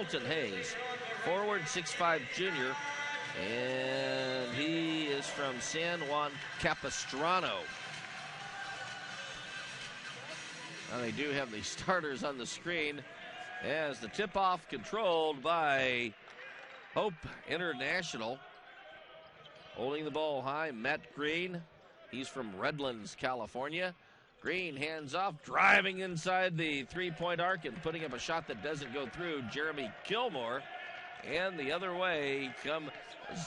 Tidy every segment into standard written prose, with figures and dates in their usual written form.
Carlton Hayes, forward, 6'5" junior, and he is from San Juan Capistrano. Now they do have the starters on the screen as the tip-off controlled by Hope International. Holding the ball high, Matt Green. He's from Redlands, California. Green hands off, driving inside the three-point arc and putting up a shot that doesn't go through. Jeremy Kilmore. And the other way come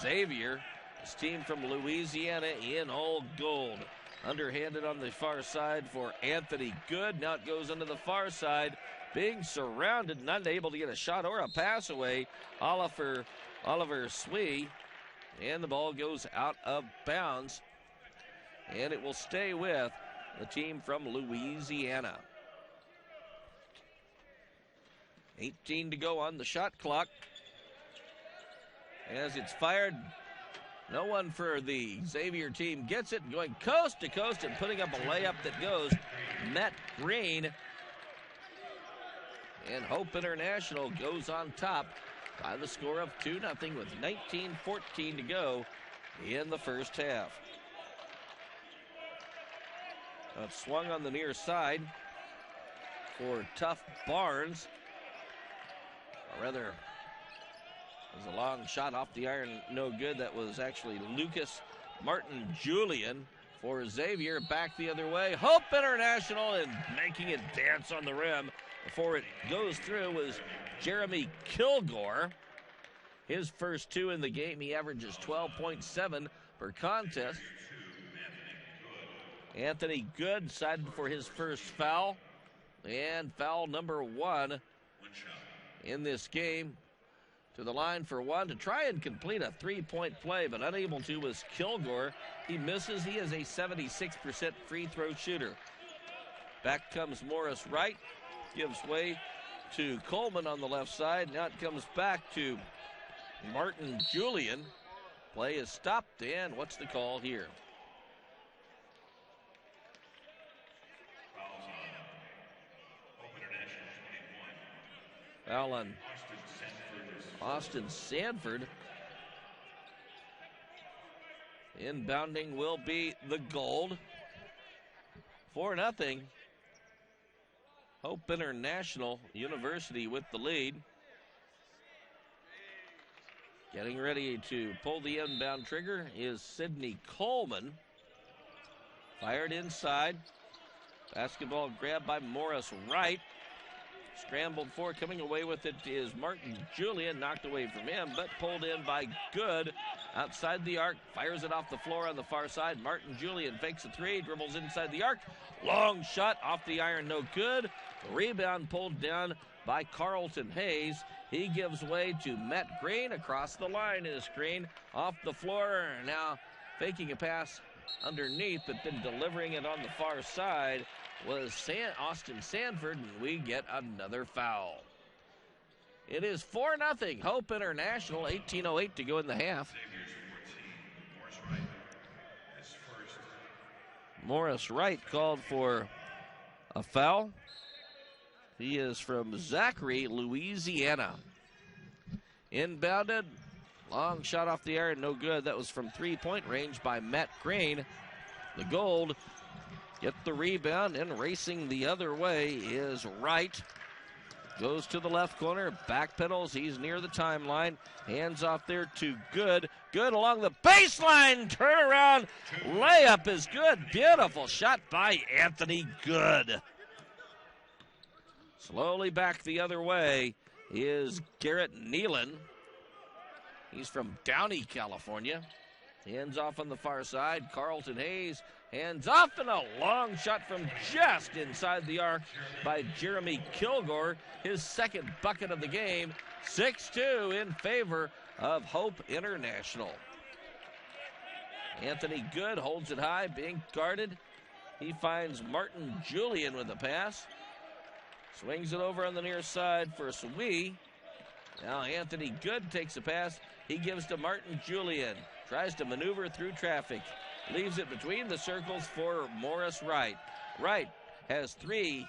Xavier, his team from Louisiana in all gold. Underhanded on the far side for Anthony Good. Now it goes into the far side, being surrounded, not able to get a shot or a pass away. Oliver Swee, and the ball goes out of bounds, and it will stay with the team from Louisiana. 18 to go on the shot clock. As it's fired, no one for the Xavier team gets it, going coast to coast and putting up a layup that goes Matt Green. And Hope International goes on top by the score of 2-0 with 19:14 to go in the first half. Swung on the near side for Tough Barnes. Or rather, it was a long shot off the iron, no good. That was actually Lucas Martin Julian for Xavier. Back the other way. Hope International, and making it dance on the rim before it goes through was Jeremy Kilgore. His first two in the game. He averages 12.7 per contest. Anthony Good sided for his first foul, and foul number 1 in this game. To the line for 1 to try and complete a three-point play, but unable to was Kilgore. He misses. He is a 76% free throw shooter. Back comes Morris Wright. Gives way to Coleman on the left side. Now it comes back to Martin Julian. Play is stopped, and what's the call here? Foul on Austin Sanford. Inbounding will be the Gold. 4-0. Hope International University with the lead. Getting ready to pull the inbound trigger is Sidney Coleman. Fired inside. Basketball grabbed by Morris Wright. Scrambled for, coming away with it is Martin Julian, knocked away from him, but pulled in by Good. Outside the arc, fires it off the floor on the far side. Martin Julian fakes a three, dribbles inside the arc. Long shot off the iron, no good. Rebound pulled down by Carlton Hayes. He gives way to Matt Green across the line. Is Green off the floor, now faking a pass underneath, but then delivering it on the far side was Austin Sanford, and we get another foul. It is 4-0 Hope International, 18:08 to go in the half. Morris Wright called for a foul. He is from Zachary, Louisiana. Inbounded, long shot off the iron, no good. That was from three-point range by Matt Green. The Gold get the rebound, and racing the other way is Wright. Goes to the left corner, backpedals, he's near the timeline. Hands off there to Good. Good along the baseline, turnaround, layup is good. Beautiful shot by Anthony Good. Slowly back the other way is Garrett Nealon. He's from Downey, California. Hands off on the far side. Carlton Hayes hands off, and a long shot from just inside the arc by Jeremy Kilgore. His second bucket of the game. 6-2 in favor of Hope International. Anthony Good holds it high, being guarded. He finds Martin Julian with a pass. Swings it over on the near side for Swee. Now Anthony Good takes a pass. He gives to Martin Julian. Tries to maneuver through traffic. Leaves it between the circles for Morris Wright. Wright has three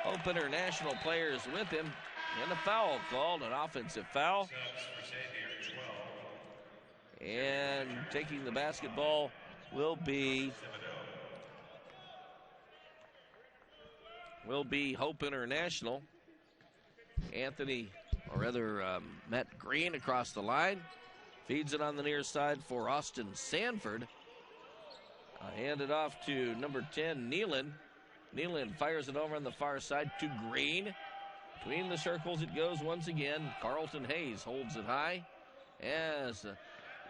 Hope International players with him. And a foul called, an offensive foul. And taking the basketball will be Hope International. Matt Green across the line. Feeds it on the near side for Austin Sanford. Handed off to number 10, Nealon. Nealon fires it over on the far side to Green. Between the circles it goes once again. Carlton Hayes holds it high as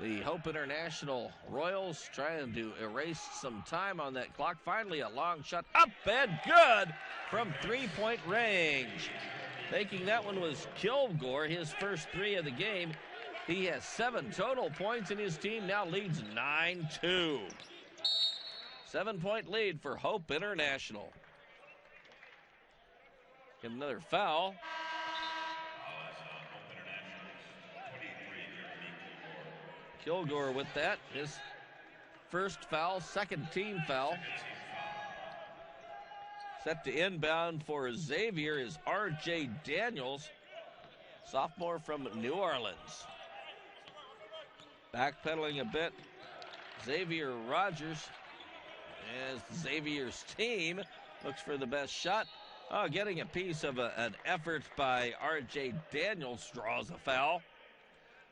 the Hope International Royals trying to erase some time on that clock. Finally a long shot up and good from three-point range. Taking that one was Kilgore, his first three of the game. He has 7 total points, and his team now leads 9-2. 7-point lead for Hope International. Get another foul. Kilgore with that. His first foul, second team foul. Set to inbound for Xavier is R.J. Daniels, sophomore from New Orleans. Backpedaling a bit, Xavier Rogers, as Xavier's team looks for the best shot. Getting a piece of an effort by R.J. Daniels, draws a foul.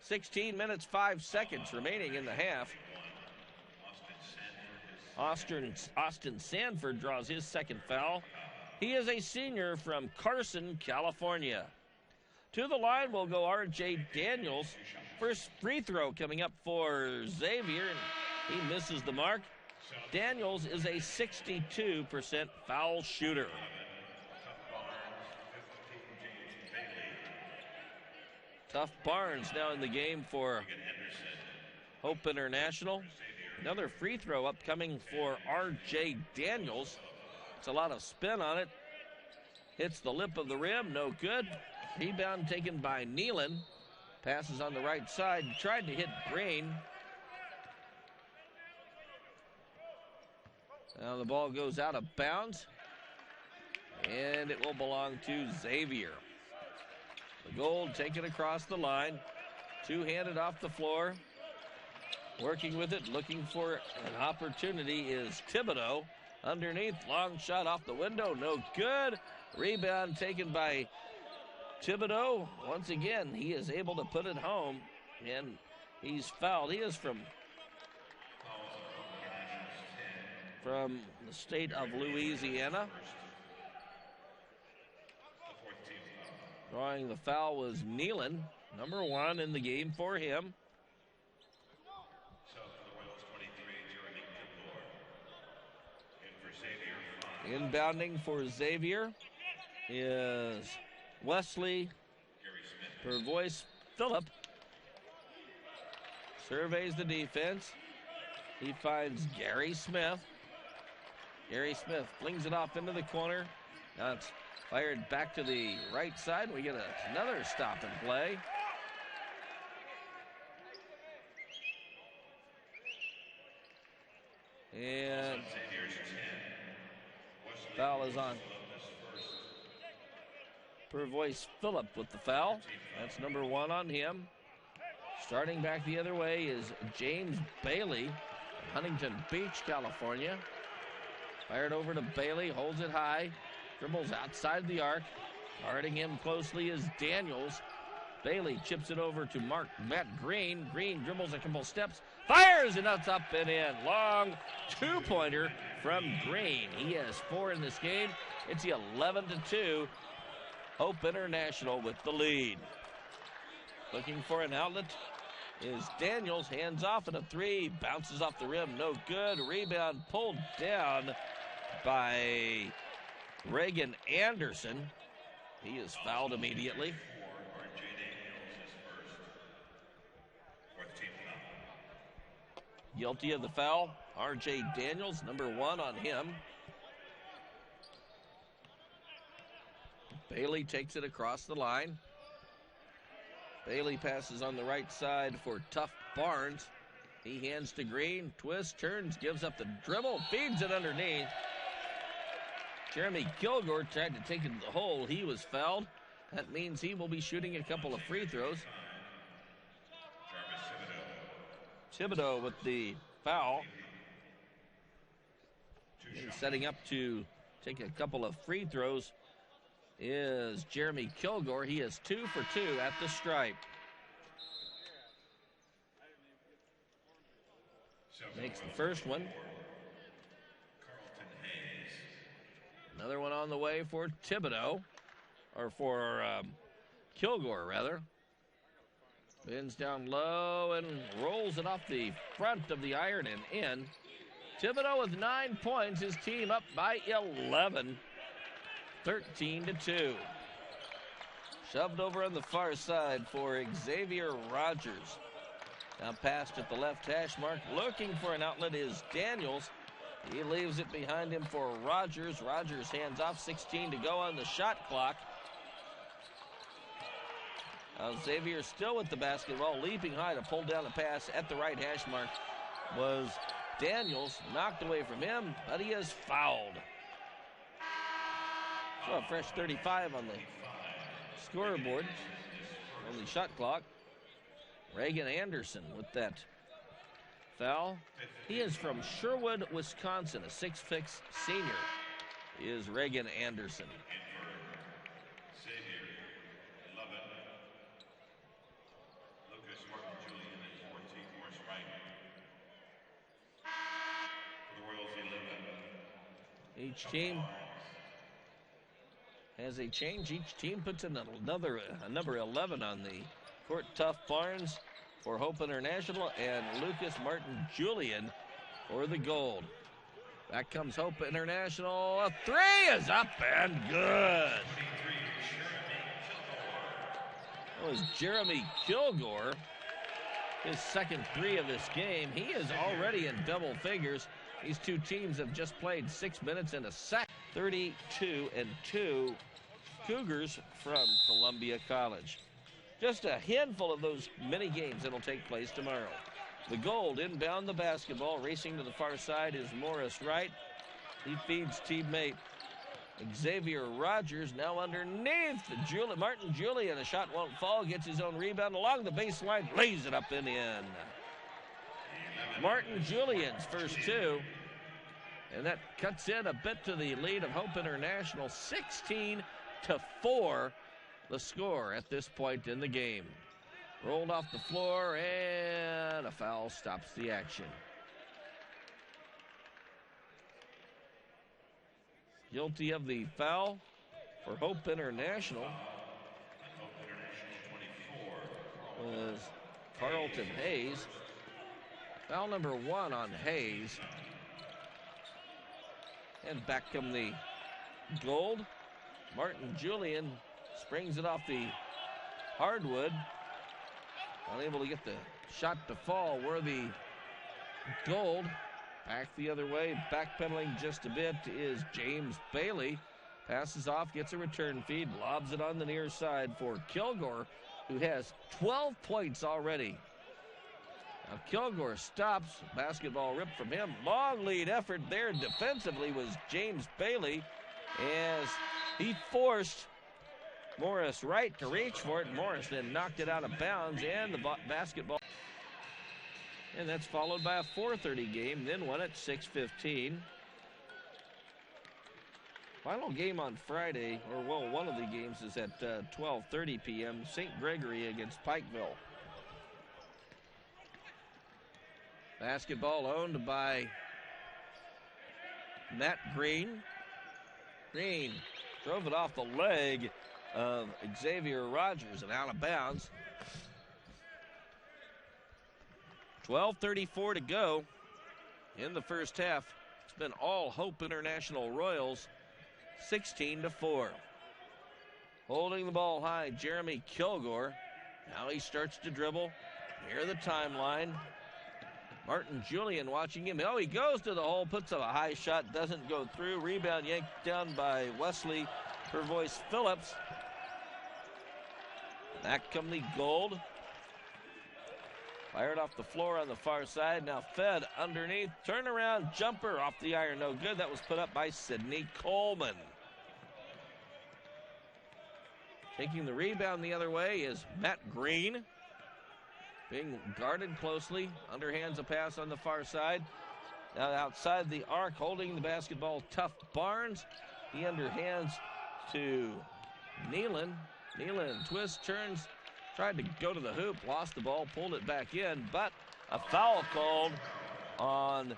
16 minutes, 5 seconds remaining in the half. Austin Sanford draws his second foul. He is a senior from Carson, California. To the line will go R.J. Daniels. First free throw coming up for Xavier, and he misses the mark. Daniels is a 62% foul shooter. Tough Barnes now in the game for Hope International. Another free throw upcoming for R.J. Daniels. It's a lot of spin on it. Hits the lip of the rim, no good. Rebound taken by Nealon. Passes on the right side, tried to hit Green. Now the ball goes out of bounds, and it will belong to Xavier. The Gold taken across the line, two-handed off the floor. Working with it, looking for an opportunity is Thibodeau. Underneath, long shot off the window, no good. Rebound taken by Thibodeau. Once again, he is able to put it home, and he's fouled. He is from the state of Louisiana. Drawing the foul was Nealon, number 1 in the game for him. Inbounding for Xavier is Wesley Pervoice Phillip. Surveys the defense. He finds Gary Smith. Gary Smith flings it off into the corner. Now it's fired back to the right side. We get another stop and play. And foul is on Pervoice Phillip with the foul. That's number 1 on him. Starting back the other way is James Bailey, Huntington Beach, California. Fired over to Bailey, holds it high, dribbles outside the arc. Guarding him closely is Daniels. Bailey chips it over to Matt Green. Green dribbles a couple steps, fires, and that's up and in. Long two-pointer from Green. He has 4 in this game. It's the 11-2. Hope International with the lead. Looking for an outlet is Daniels. Hands off at a 3. Bounces off the rim. No good. Rebound pulled down by Reagan Anderson. He is fouled immediately. Guilty of the foul, R.J. Daniels, number 1 on him. Bailey takes it across the line. Bailey passes on the right side for Tough Barnes. He hands to Green, twists, turns, gives up the dribble, feeds it underneath. Jeremy Kilgore tried to take it to the hole. He was fouled. That means he will be shooting a couple of free throws. Thibodeau with the foul. And setting up to take a couple of free throws is Jeremy Kilgore. He is 2 for 2 at the stripe. Makes the first one. Another one on the way for Thibodeau, or for Kilgore, rather. Bends down low and rolls it off the front of the iron and in. Thibodeau with 9 points, his team up by 11, 13-2. Shoved over on the far side for Xavier Rogers. Now passed at the left hash mark, looking for an outlet is Daniels. He leaves it behind him for Rogers. Rogers hands off, 16 to go on the shot clock. Xavier still with the basketball, leaping high to pull down a pass at the right hash mark was Daniels. Knocked away from him, but he is fouled. So a fresh 35 on the scoreboard, on the shot clock. Reagan Anderson with that foul. He is from Sherwood, Wisconsin, a 6'6" senior, is Reagan Anderson. Each team has a change. Each team puts in a number 11 on the court. Tough Barnes for Hope International and Lucas Martin Julian for the gold. Back comes Hope International. A three is up and good. That was Jeremy Kilgore. His second three of this game. He is already in double figures. These two teams have just played 6 minutes and a second. 32-2 Cougars from Columbia College. Just a handful of those many games that will take place tomorrow. The gold inbound the basketball. Racing to the far side is Morris Wright. He feeds teammate Xavier Rogers. Now underneath Martin Julian. A shot won't fall. Gets his own rebound along the baseline. Lays it up and in. Martin Julian's first two. And that cuts in a bit to the lead of Hope International. 16-4 the score at this point in the game. Rolled off the floor and a foul stops the action. Guilty of the foul for Hope International was Carlton Hayes. Foul number 1 on Hayes. And back come the gold. Martin Julian springs it off the hardwood. Unable to get the shot to fall. Worthy gold. Back the other way. Backpedaling just a bit is James Bailey. Passes off, gets a return feed. Lobs it on the near side for Kilgore, who has 12 points already. Now Kilgore stops. Basketball ripped from him. Long lead effort there defensively was James Bailey as he forced Morris Wright to reach for it. Morris then knocked it out of bounds and the basketball. And that's followed by a 4:30 game, then one at 6:15. Final game on Friday, or well, one of the games is at 12:30 p.m. St. Gregory against Pikeville. Basketball owned by Matt Green. Green drove it off the leg of Xavier Rogers and out of bounds. 12:34 to go in the first half. It's been all Hope International Royals, 16-4. Holding the ball high, Jeremy Kilgore. Now he starts to dribble near the timeline. Martin Julian watching him. Oh, he goes to the hole, puts up a high shot, doesn't go through. Rebound yanked down by Wesley Pervoice Phillips. Back come the gold. Fired off the floor on the far side. Now fed underneath. Turnaround jumper off the iron. No good. That was put up by Sidney Coleman. Taking the rebound the other way is Matt Green. Being guarded closely. Underhands a pass on the far side. Now outside the arc, holding the basketball, Tough Barnes. He underhands to Nealon. Nealon twists, turns, tried to go to the hoop, lost the ball, pulled it back in, but a foul called on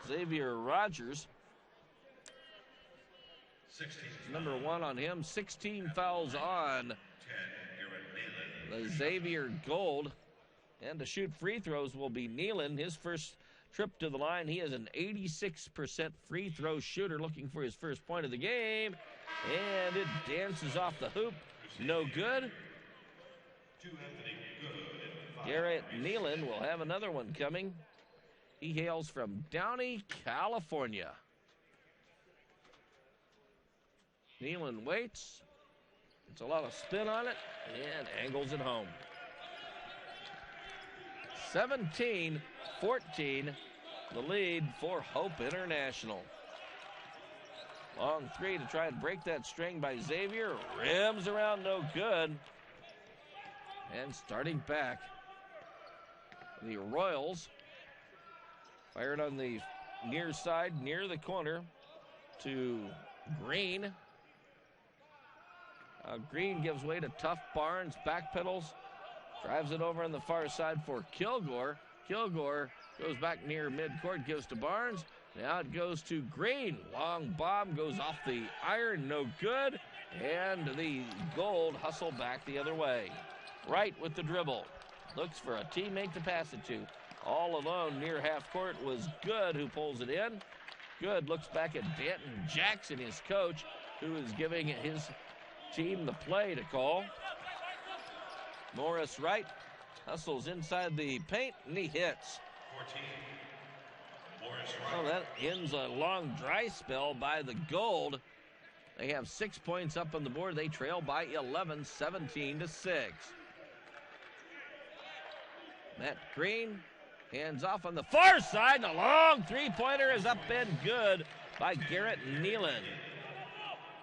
Xavier Rogers. Number 1 on him, 16 fouls on the Xavier Gold. And to shoot free throws will be Nealon. His first trip to the line, he is an 86% free throw shooter, looking for his first point of the game. And it dances off the hoop. No good. Garrett Nealon will have another one coming. He hails from Downey, California. Nealon waits. It's a lot of spin on it and angles it home. 17-14, the lead for Hope International. Long three to try and break that string by Xavier. Rims around, no good. And starting back, the Royals fired on the near side, near the corner to Green. Green gives way to Tough Barnes, backpedals, drives it over on the far side for Kilgore. Kilgore goes back near midcourt, gives to Barnes. Now it goes to Green. Long bomb goes off the iron, no good. And the Gold hustle back the other way. Wright with the dribble. Looks for a teammate to pass it to. All alone near half court was Good, who pulls it in. Good looks back at Danton Jackson, his coach, who is giving his team the play to call. Morris Wright hustles inside the paint, and he hits. 14. Morris Wright. Oh, that ends a long dry spell by the Gold. They have 6 points up on the board. They trail by 11, 17-6. Matt Green hands off on the far side, and a long three-pointer is up and good by Garrett Nealon.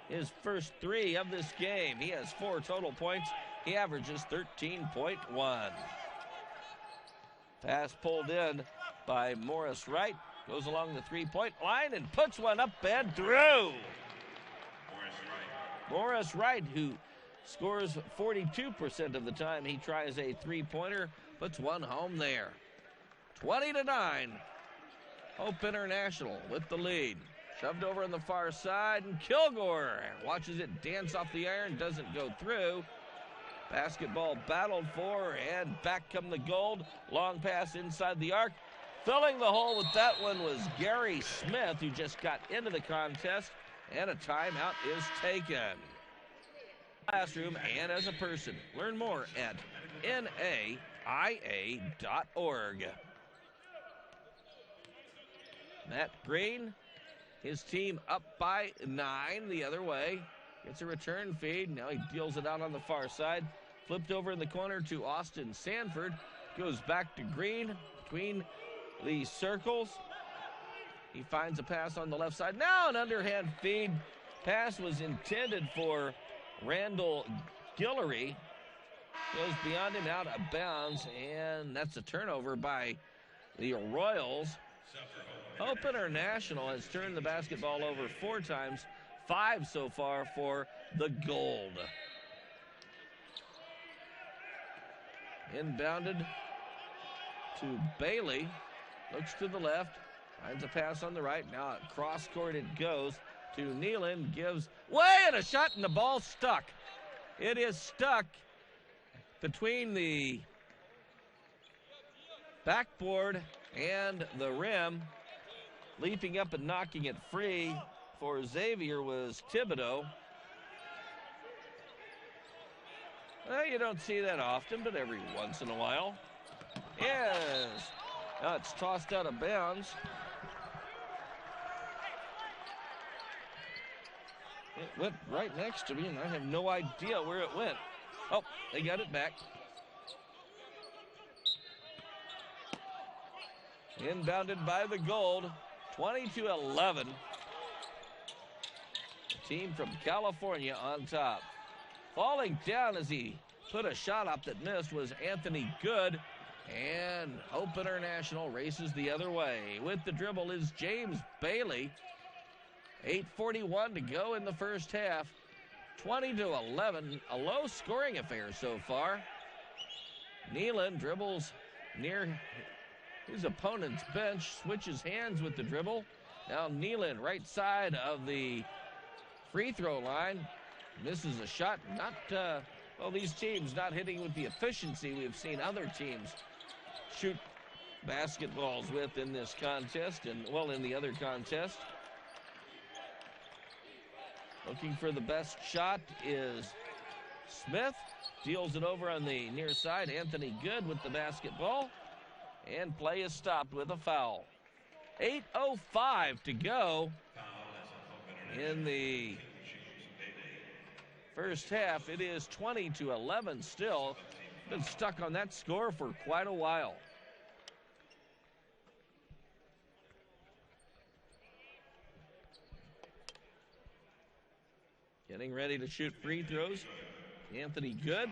His first three of this game. He has 4 total points. He averages 13.1. Pass pulled in by Morris Wright. Goes along the three-point line and puts one up and through. Morris Wright, who scores 42% of the time he tries a three-pointer, puts one home there. 20-9. Hope International with the lead. Shoved over on the far side, and Kilgore watches it dance off the iron, doesn't go through. Basketball battled for, and back come the Gold. Long pass inside the arc. Filling the hole with that one was Gary Smith, who just got into the contest, and a timeout is taken. Classroom and as a person. Learn more at naia.org. Matt Green, his team up by 9 the other way. Gets a return feed. Now he deals it out on the far side. Flipped over in the corner to Austin Sanford. Goes back to Green between the circles. He finds a pass on the left side. Now an underhand feed. Pass was intended for Randall Guillory. Goes beyond him, out of bounds, and that's a turnover by the Royals. Hope International has turned the basketball over 4 times, 5 so far for the Gold. Inbounded to Bailey. Looks to the left. Finds a pass on the right. Now cross court it goes to Nealon. Gives way and a shot, and the ball stuck. It is stuck between the backboard and the rim. Leaping up and knocking it free for Xavier was Thibodeau. Well, you don't see that often, but every once in a while. Yes. Now it's tossed out of bounds. It went right next to me, and I have no idea where it went. Oh, they got it back. Inbounded by the Gold. 20-11. team from California on top. Falling down as he put a shot up that missed was Anthony Good, and Hope International races the other way. With the dribble is James Bailey. 8:41 to go in the first half. 20-11, a low scoring affair so far. Nealon dribbles near his opponent's bench, switches hands with the dribble. Now Nealon, right side of the free throw line, misses a shot. These teams not hitting with the efficiency we've seen other teams shoot basketballs with in this contest and, in the other contest. Looking for the best shot is Smith. Deals it over on the near side. Anthony Good with the basketball. And play is stopped with a foul. 8:05 to go in the first half. It is 20-11 still. Been stuck on that score for quite a while. Getting ready to shoot free throws. Anthony Good.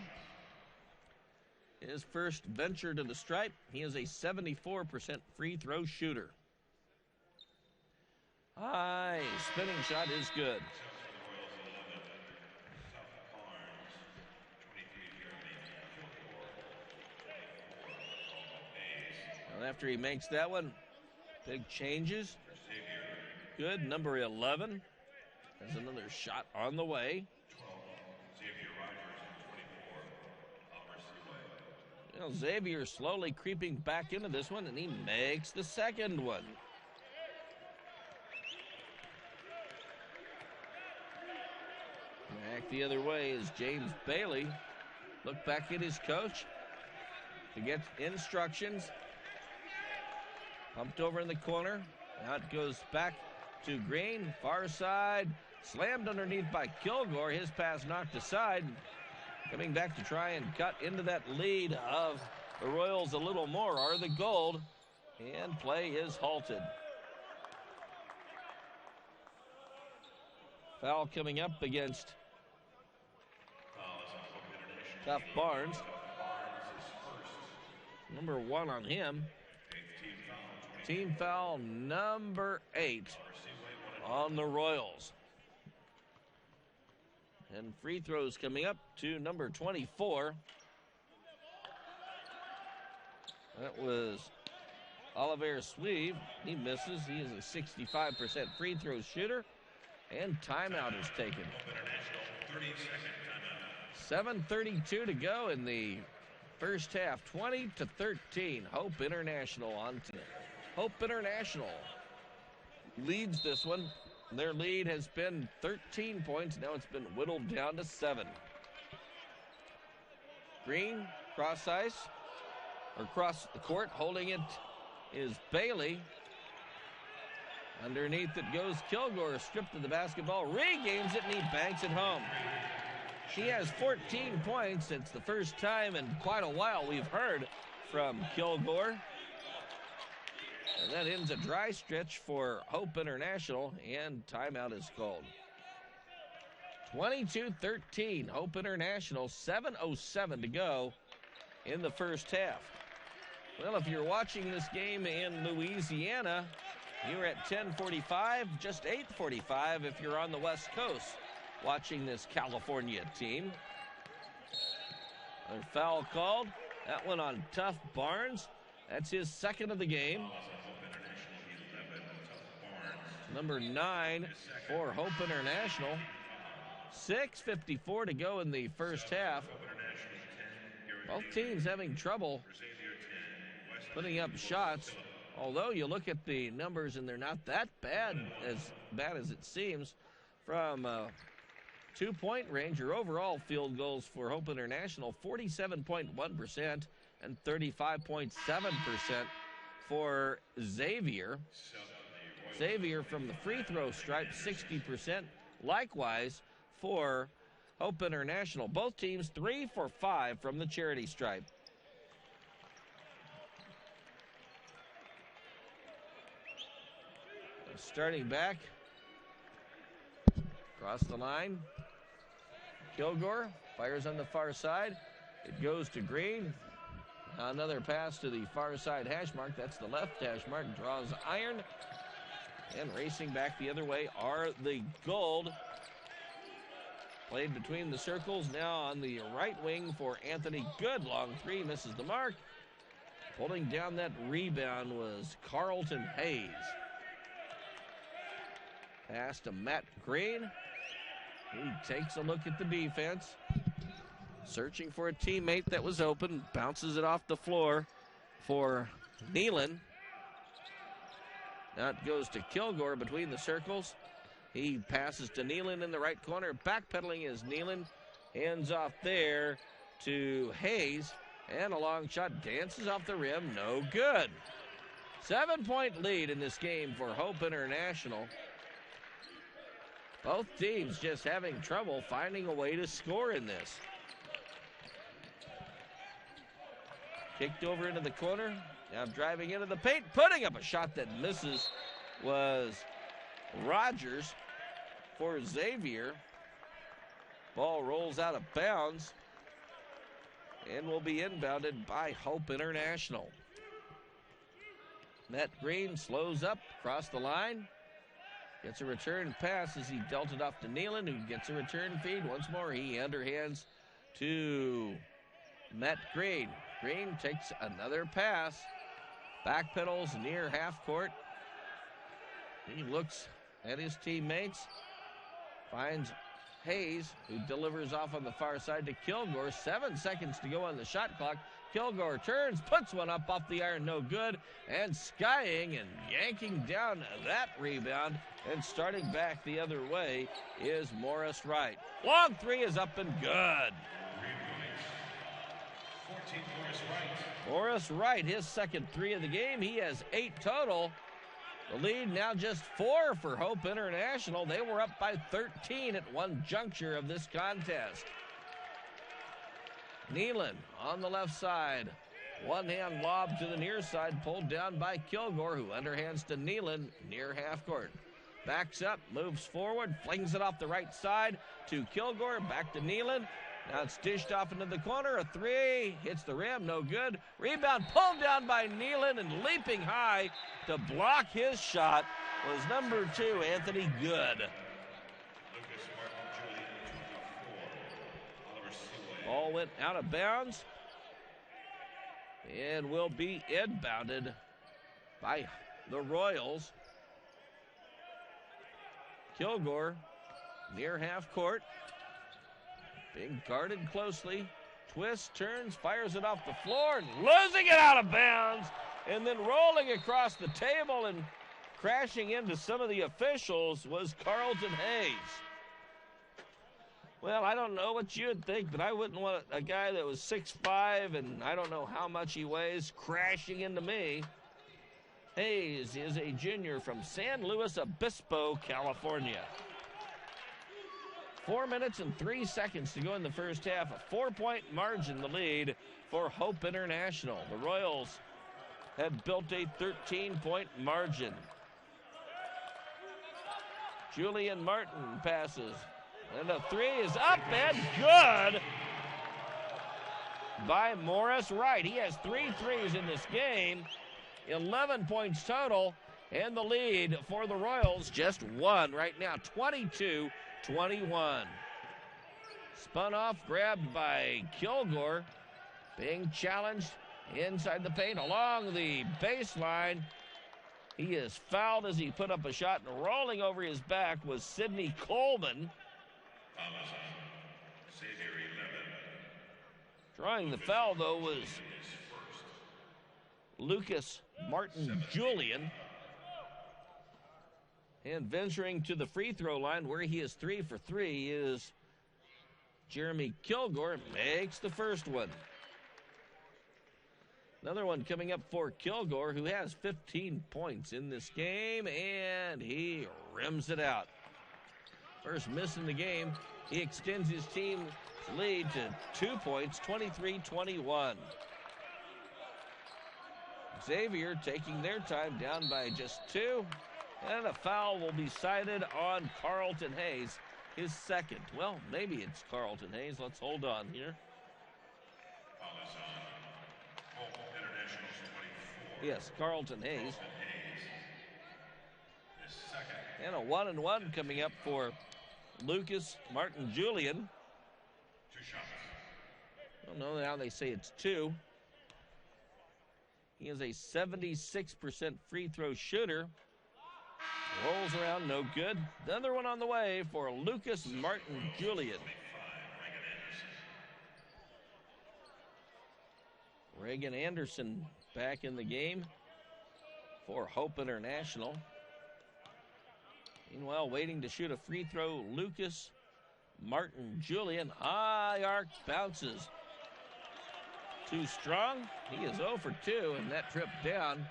His first venture to the stripe. He is a 74% free throw shooter. High spinning shot is good. And after he makes that one, big changes. Good, number 11. Has another shot on the way. Xavier slowly creeping back into this one, and he makes the second one. Back the other way is James Bailey. Look back at his coach to get instructions. Pumped over in the corner. Now it goes back to Green. Far side. Slammed underneath by Kilgore. His pass knocked aside. Coming back to try and cut into that lead of the Royals a little more are the Gold. And play is halted. Foul coming up against Tough Barnes. Number 1 on him. Team foul number 8 on the Royals. And free throws coming up to number 24. That was Oliver Sweeve. He misses. He is a 65% free throw shooter. And timeout is taken. 7:32 to go in the first half. 20-13. Hope International on top. Hope International leads this one. Their lead has been 13 points. Now it's been whittled down to 7. Green, cross ice, or cross the court. Holding it is Bailey. Underneath it goes Kilgore, stripped of the basketball, regains it, and he banks it home. He has 14 points. It's the first time in quite a while we've heard from Kilgore. And that ends a dry stretch for Hope International, and timeout is called. 22-13, Hope International, 7:07 to go in the first half. Well, if you're watching this game in Louisiana, you're at 10:45, just 8:45 if you're on the West Coast watching this California team. A foul called. That one on Tough Barnes. That's his second of the game. Number 9 for Hope International. 6:54 to go in the first half. Both teams having trouble putting up shots. Although you look at the numbers and they're not that bad as it seems. From 2-point range or overall field goals for Hope International, 47.1% and 35.7% for Xavier. Xavier from the free throw stripe, 60%. Likewise for Hope International. Both teams 3 for 5 from the charity stripe. Starting back Across the line. Kilgore fires on the far side. It goes to Green. Another pass to the far side hash mark. That's the left hash mark. Draws iron. And racing back the other way are the Gold. Played between the circles. Now on the right wing for Anthony Good. Long three, misses the mark. Holding down that rebound was Carlton Hayes. Pass to Matt Green. He takes a look at the defense. Searching for a teammate that was open. Bounces it off the floor for Nealon. Now it goes to Kilgore between the circles. He passes to Nealon in the right corner. Backpedaling is Nealon. Hands off there to Hayes. And a long shot dances off the rim. No good. 7-point lead in this game for Hope International. Both teams just having trouble finding a way to score in this. Kicked over into the corner. Now driving into the paint. Putting up a shot that misses was Rogers for Xavier. Ball rolls out of bounds and will be inbounded by Hope International. Matt Green slows up across the line. Gets a return pass as he dealt it off to Nealon, who gets a return feed. Once more, he underhands to Matt Green. Green takes another pass. Backpedals near half court. He looks at his teammates. Finds Hayes, who delivers off on the far side to Kilgore. 7 seconds to go on the shot clock. Kilgore turns, puts one up off the iron, no good. And skying and yanking down that rebound and starting back the other way is Morris Wright. Long three is up and good. 14, Morris Wright. Morris Wright, his second three of the game. He has 8 total. The lead now just 4 for Hope International. They were up by 13 at one juncture of this contest. Nealon on the left side. One-hand lob to the near side, pulled down by Kilgore, who underhands to Nealon near half court. Backs up, moves forward, flings it off the right side to Kilgore, back to Nealon. Now it's dished off into the corner. A three, hits the rim, no good. Rebound pulled down by Nealon, and leaping high to block his shot was number 2, Anthony Good. Ball went out of bounds and will be inbounded by the Royals. Kilgore near half court. Being guarded closely. Twists, turns, fires it off the floor, and losing it out of bounds. And then rolling across the table and crashing into some of the officials was Carlton Hayes. Well, I don't know what you'd think, but I wouldn't want a guy that was 6'5", and I don't know how much he weighs, crashing into me. Hayes is a junior from San Luis Obispo, California. 4 minutes and 3 seconds to go in the first half. A 4-point margin, the lead for Hope International. The Royals had built a 13-point margin. Julian Martin passes. And a three is up and good by Morris Wright. He has 3 threes in this game, 11 points total, and the lead for the Royals just 1 right now, 22-21. Spun off, grabbed by Kilgore, being challenged inside the paint along the baseline. He is fouled as he put up a shot, and rolling over his back was Sidney Coleman. Drawing the foul, though, was Lucas Martin Julian. And venturing to the free throw line, where he is 3 for 3, is Jeremy Kilgore. Makes the first one. Another one coming up for Kilgore, who has 15 points in this game, and he rims it out. First miss in the game. He extends his team's lead to 2 points, 23-21. Xavier taking their time, down by just 2. And a foul will be cited on Carlton Hayes, his second. Well, maybe it's Carlton Hayes. Let's hold on here. Yes, Carlton Hayes. And a 1-and-1 coming up for Lucas Martin Julian. I don't know, now they say it's 2. He is a 76% free throw shooter. Rolls around, no good. The other one on the way for Lucas Martin Julian. Reagan Anderson back in the game for Hope International. Meanwhile, waiting to shoot a free throw, Lucas Martin Julian. High arc bounces. Too strong. He is 0 for 2 in that trip down.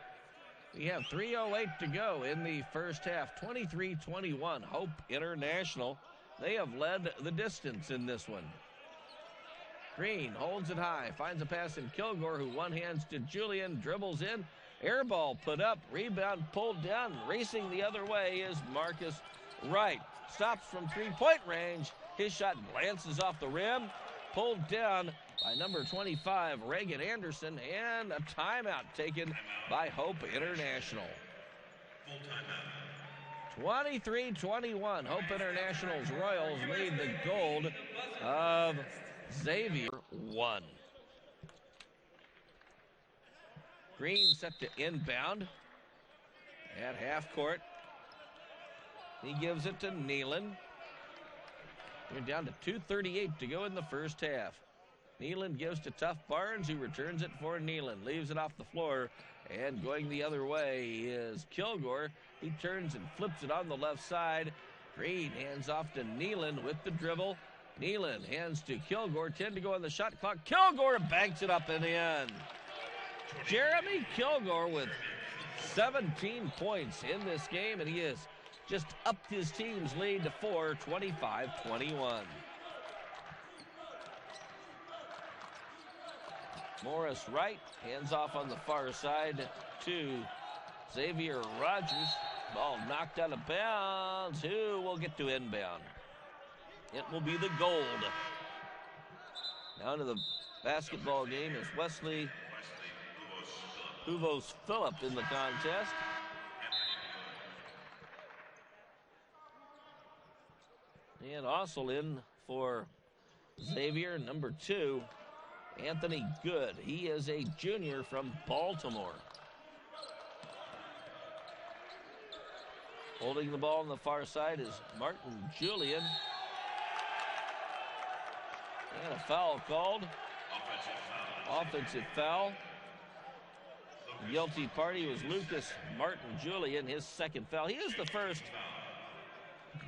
We have 3:08 to go in the first half. 23-21, Hope International. They have led the distance in this one. Green holds it high, finds a pass in Kilgore, who one-hands to Julian, dribbles in. Air ball put up, rebound pulled down. Racing the other way is Marcus Wright. Stops from three-point range. His shot glances off the rim. Pulled down by number 25, Reagan Anderson, and a timeout taken by Hope International. 23-21, Hope International's Royals lead the gold of Xavier 1. Green set to inbound at half court. He gives it to Nealon. We're down to 2:38 to go in the first half. Nealon gives to Tough Barnes, who returns it for Nealon. Leaves it off the floor, and going the other way is Kilgore. He turns and flips it on the left side. Green hands off to Nealon with the dribble. Nealon hands to Kilgore. 10 to go on the shot clock. Kilgore banks it up and in. Jeremy Kilgore with 17 points in this game, and he has just upped his team's lead to 4, 25-21. Morris Wright hands off on the far side to Xavier Rogers. Ball knocked out of bounds. Who will get to inbound? It will be the Gold. Now into the basketball game is Wesley Huvos Phillip in the contest. And also in for Xavier, number 2, Anthony Good. He is a junior from Baltimore. Holding the ball on the far side is Martin Julian. And a foul called. Offensive foul. The guilty party was Lucas Martin Julian, his second foul. He is the first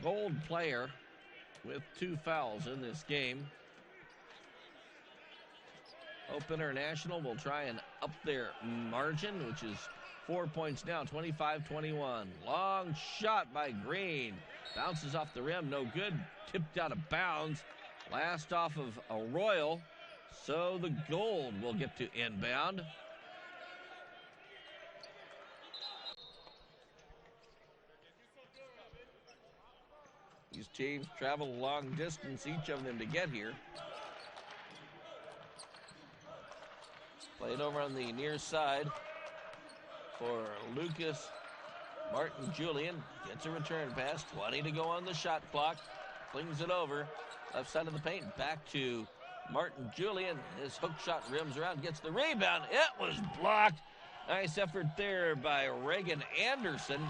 Gold player with 2 fouls in this game. Hope International will try and up their margin, which is 4 points now, 25-21. Long shot by Green. Bounces off the rim, no good. Tipped out of bounds. Last off of a Royal. So the Gold will get to inbound. These teams travel a long distance, each of them, to get here. Played over on the near side for Lucas Martin Julian. Gets a return pass. 20 to go on the shot clock. Flings it over. Left side of the paint. Back to Martin Julian. His hook shot rims around. Gets the rebound. It was blocked. Nice effort there by Reagan Anderson.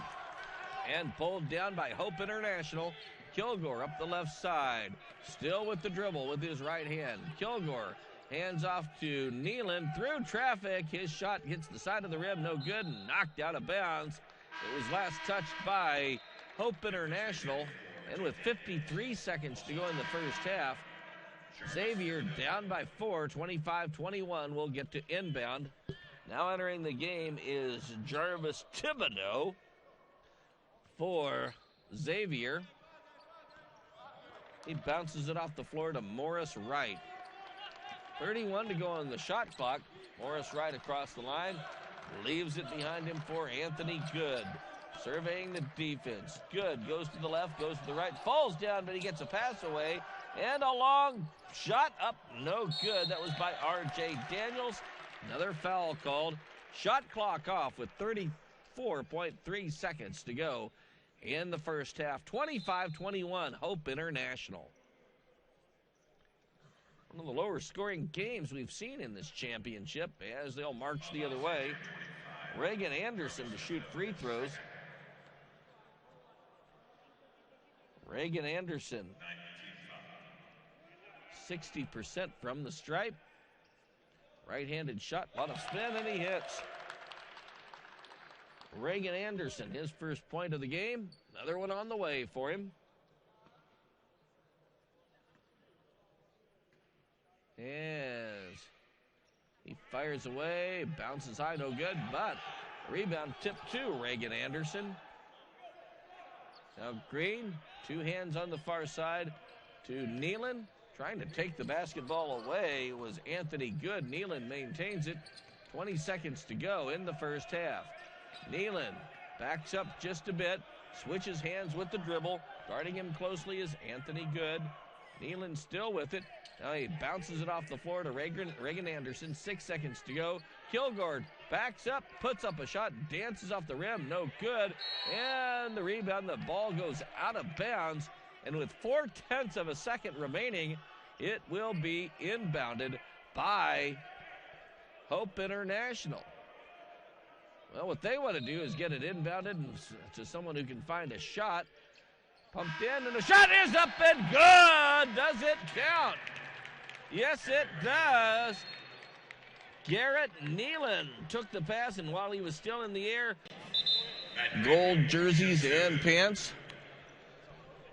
And pulled down by Hope International. Kilgore up the left side. Still with the dribble with his right hand. Kilgore hands off to Nealon through traffic. His shot hits the side of the rim, no good, and knocked out of bounds. It was last touched by Hope International. And with 53 seconds to go in the first half, Xavier down by 4, 25-21, will get to inbound. Now entering the game is Jarvis Thibodeau for Xavier. He bounces it off the floor to Morris Wright. 31 to go on the shot clock. Morris Wright across the line. Leaves it behind him for Anthony Good. surveying the defense. Good, goes to the left, goes to the right, falls down, but he gets a pass away. And a long shot up, no good. That was by R.J. Daniels. Another foul called. Shot clock off with 34.3 seconds to go in the first half. 25-21, Hope International. One of the lower scoring games we've seen in this championship as they'll march the other way. Reagan Anderson to shoot free throws. Reagan Anderson, 60% from the stripe. Right-handed shot, a lot of spin, and he hits. Reagan Anderson, his first point of the game. Another one on the way for him. As he fires away, bounces high, no good, but rebound tip to Reagan Anderson. Now Green, two hands on the far side to Nealon. Trying to take the basketball away was Anthony Good. Nealon maintains it. 20 seconds to go in the first half. Nealon backs up just a bit, switches hands with the dribble. Guarding him closely is Anthony Good. Nealon still with it. Now he bounces it off the floor to Reagan Anderson. 6 seconds to go. Kilgore backs up, puts up a shot, dances off the rim, no good. And the rebound, the ball goes out of bounds. And with 0.4 of a second remaining, it will be inbounded by Hope International. Well, what they want to do is get it inbounded to someone who can find a shot. Pumped in, and the shot is up and good. Does it count? Yes, it does. Garrett Nealon took the pass, and while he was still in the air, gold jerseys and pants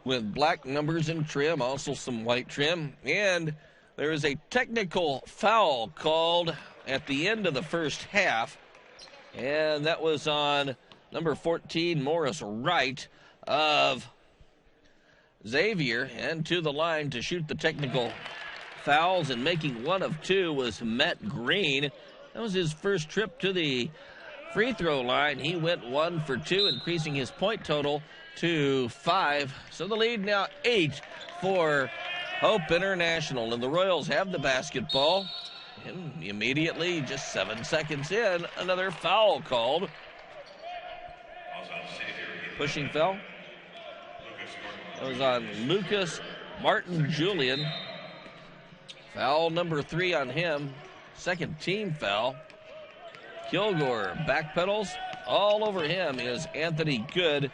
with black numbers and trim, also some white trim. And there is a technical foul called at the end of the first half, and that was on number 14, Morris Wright of Xavier, and to the line to shoot the technical fouls, and making one of two was Matt Green. That was his first trip to the free throw line. He went 1 for 2, increasing his point total to 5. So the lead now 8 for Hope International, and the Royals have the basketball. And immediately, just 7 seconds in, another foul called. Pushing foul. That was on Lucas Martin Julian. Foul number 3 on him. Second team foul. Kilgore backpedals. All over him is Anthony Good.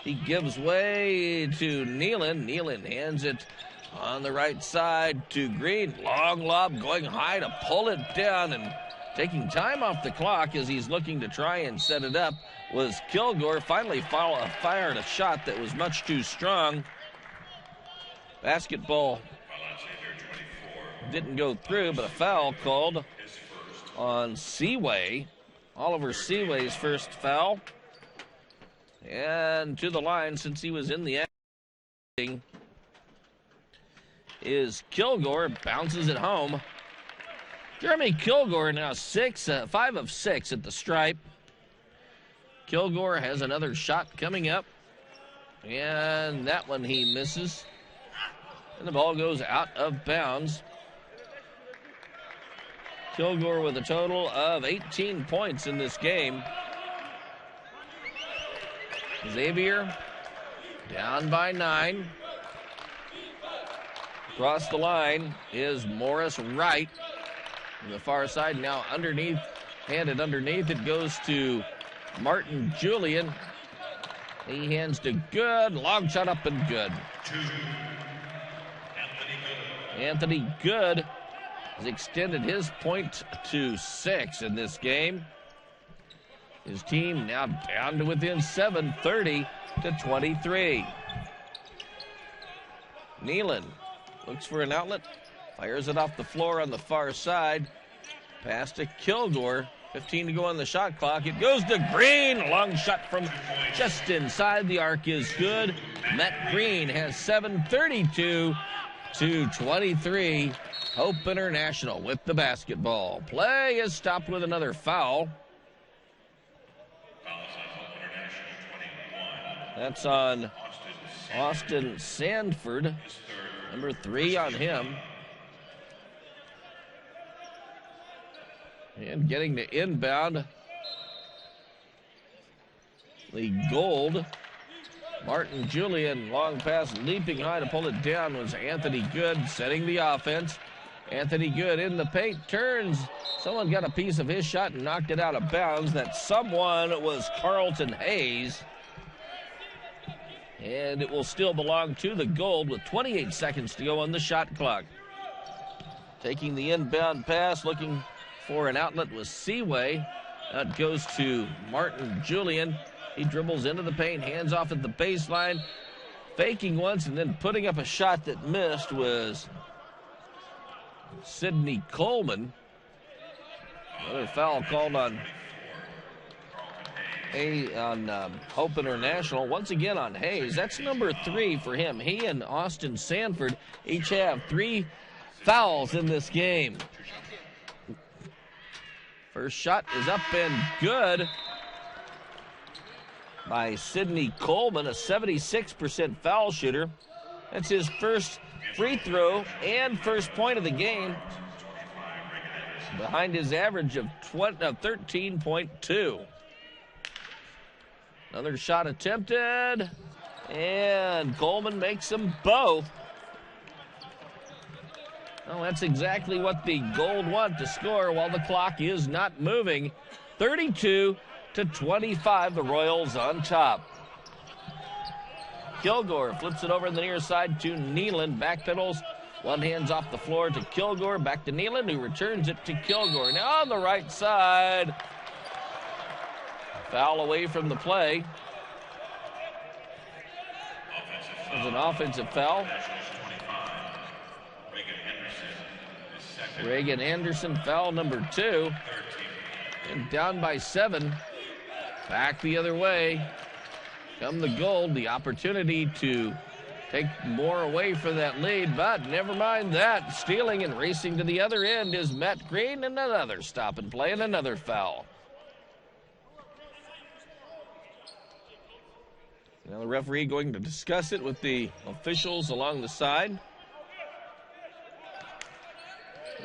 He gives way to Nealon. Nealon hands it on the right side to Green. Long lob going high to pull it down, and taking time off the clock as he's looking to try and set it up was Kilgore. Finally fired a shot that was much too strong. Basketball didn't go through, but a foul called on Seaway. Oliver Seaway's first foul. And to the line, since he was in the action, is Kilgore. Bounces it home. Jeremy Kilgore now 5 of 6 at the stripe. Kilgore has another shot coming up, and that one he misses. And the ball goes out of bounds. Kilgore with a total of 18 points in this game. Xavier down by 9. Across the line is Morris Wright. On the far side now underneath, handed underneath. It goes to Martin Julian. He hands to Good. Long shot up and good. Anthony Good has extended his point to 6 in this game. His team now down to within 7, 30-23. Nealon looks for an outlet, fires it off the floor on the far side. Pass to Kilgore. 15 to go on the shot clock. It goes to Green. Long shot from just inside the arc is good. Matt Green has 7, 32-23. Hope International with the basketball. Play is stopped with another foul. That's on Austin Sanford. Number 3 on him. And getting to inbound the Gold. Martin Julian, long pass, leaping high to pull it down was Anthony Good, setting the offense. Anthony Good in the paint, turns. Someone got a piece of his shot and knocked it out of bounds. That someone was Carlton Hayes. And it will still belong to the Gold with 28 seconds to go on the shot clock. Taking the inbound pass, looking for an outlet was Seaway. That goes to Martin Julian. He dribbles into the paint, hands off at the baseline, faking once and then putting up a shot that missed was Sidney Coleman. Another foul called on Hope International. Once again on Hayes. That's number 3 for him. He and Austin Sanford each have 3 fouls in this game. First shot is up and good by Sidney Coleman, a 76% foul shooter. That's his first free throw and first point of the game, behind his average of 13.2. Another shot attempted, and Coleman makes them both. Well, that's exactly what the Gold want to score while the clock is not moving. 32-25, the Royals on top. Kilgore flips it over the near side to Nealon. Backpedals. One hand's off the floor to Kilgore. Back to Nealon, who returns it to Kilgore. Now on the right side. Foul away from the play. It was an offensive foul. Reagan Anderson, foul number 2. And down by 7. Back the other way. Come the Gold, the opportunity to take more away for that lead, but never mind that. Stealing and racing to the other end is Matt Green, and another stop and play and another foul. Now the referee going to discuss it with the officials along the side.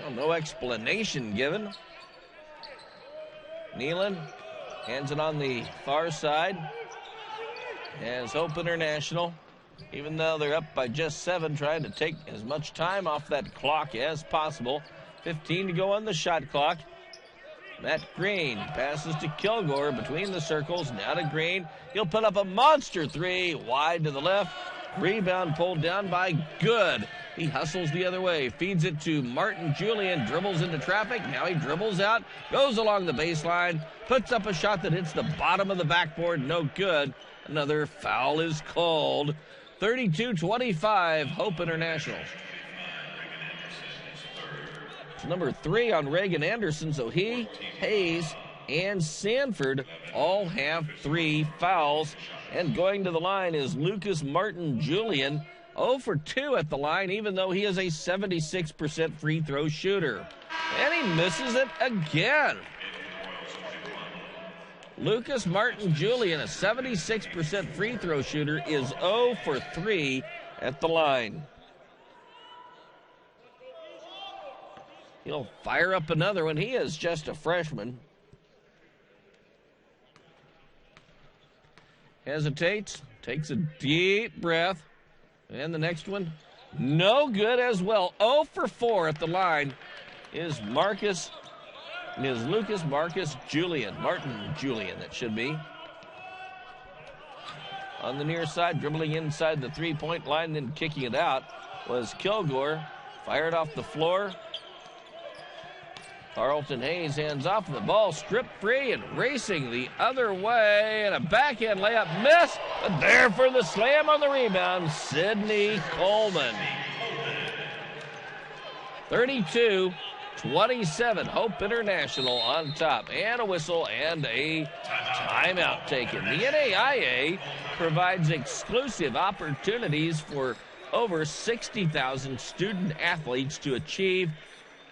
Well, no explanation given. Nealon hands it on the far side. As Hope International, even though they're up by just 7, trying to take as much time off that clock as possible. 15 to go on the shot clock. Matt Green passes to Kilgore between the circles. Now to Green. He'll put up a monster 3 wide to the left. Rebound pulled down by Good. He hustles the other way, feeds it to Martin Julian, dribbles into traffic. Now he dribbles out, goes along the baseline, puts up a shot that hits the bottom of the backboard, no good. Another foul is called. 32-25, Hope International. It's number 3 on Reagan Anderson, so he, Hayes, and Sanford all have 3 fouls. And going to the line is Lucas Martin Julian, 0 for 2 at the line, even though he is a 76% free throw shooter. And he misses it again. Lucas Martin Julian, a 76% free throw shooter, is 0 for 3 at the line. He'll fire up another one. He is just a freshman. Hesitates, takes a deep breath. And the next one, no good as well. 0 for 4 at the line is Lucas Martin Julian, that should be. On the near side, dribbling inside the three-point line, then kicking it out, was Kilgore. Fired off the floor. Carlton Hayes hands off the ball, stripped free and racing the other way, and a backhand layup miss, but there for the slam on the rebound, Sidney Coleman. 32-27, Hope International on top, and a whistle and a timeout taken. The NAIA provides exclusive opportunities for over 60,000 student athletes to achieve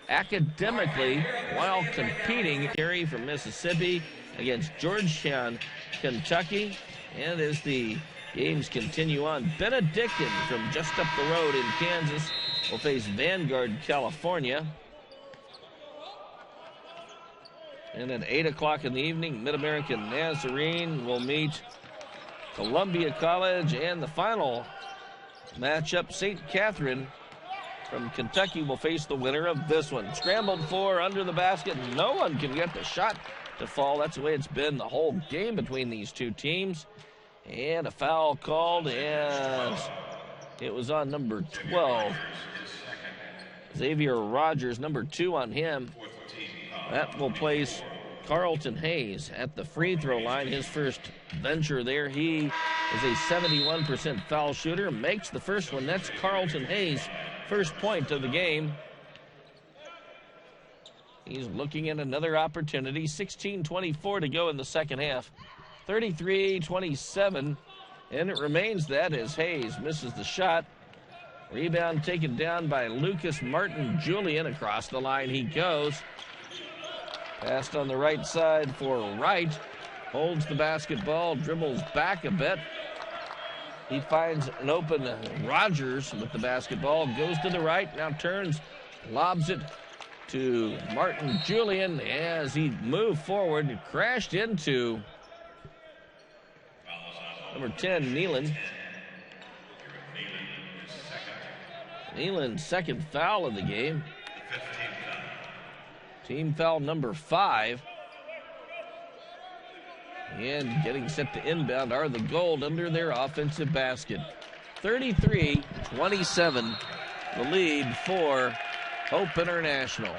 academically while competing. Carry from Mississippi against Georgetown, Kentucky, and is the Games continue on. Benedictine from just up the road in Kansas will face Vanguard, California. And at 8 o'clock in the evening, Mid-American Nazarene will meet Columbia College. And the final matchup, St. Catherine from Kentucky will face the winner of this one. Scrambled for under the basket. No one can get the shot to fall. That's the way it's been the whole game between these two teams. And a foul called as it was on number 12. Xavier Rogers, number 2 on him. That will place Carlton Hayes at the free throw line. His first venture there. He is a 71% foul shooter. Makes the first one. That's Carlton Hayes' first point of the game. He's looking at another opportunity. 16:24 to go in the second half. 33-27. And it remains that as Hayes misses the shot. Rebound taken down by Lucas Martin Julian. Across the line he goes. Passed on the right side for Wright. Holds the basketball, dribbles back a bit. He finds an open Rogers with the basketball. Goes to the right, now turns, lobs it to Martin Julian as he moved forward. Crashed into number 10, Nealon. Nealon's second foul of the game. Team foul number 5. And getting set to inbound are the Gold under their offensive basket. 33-27, the lead for Hope International.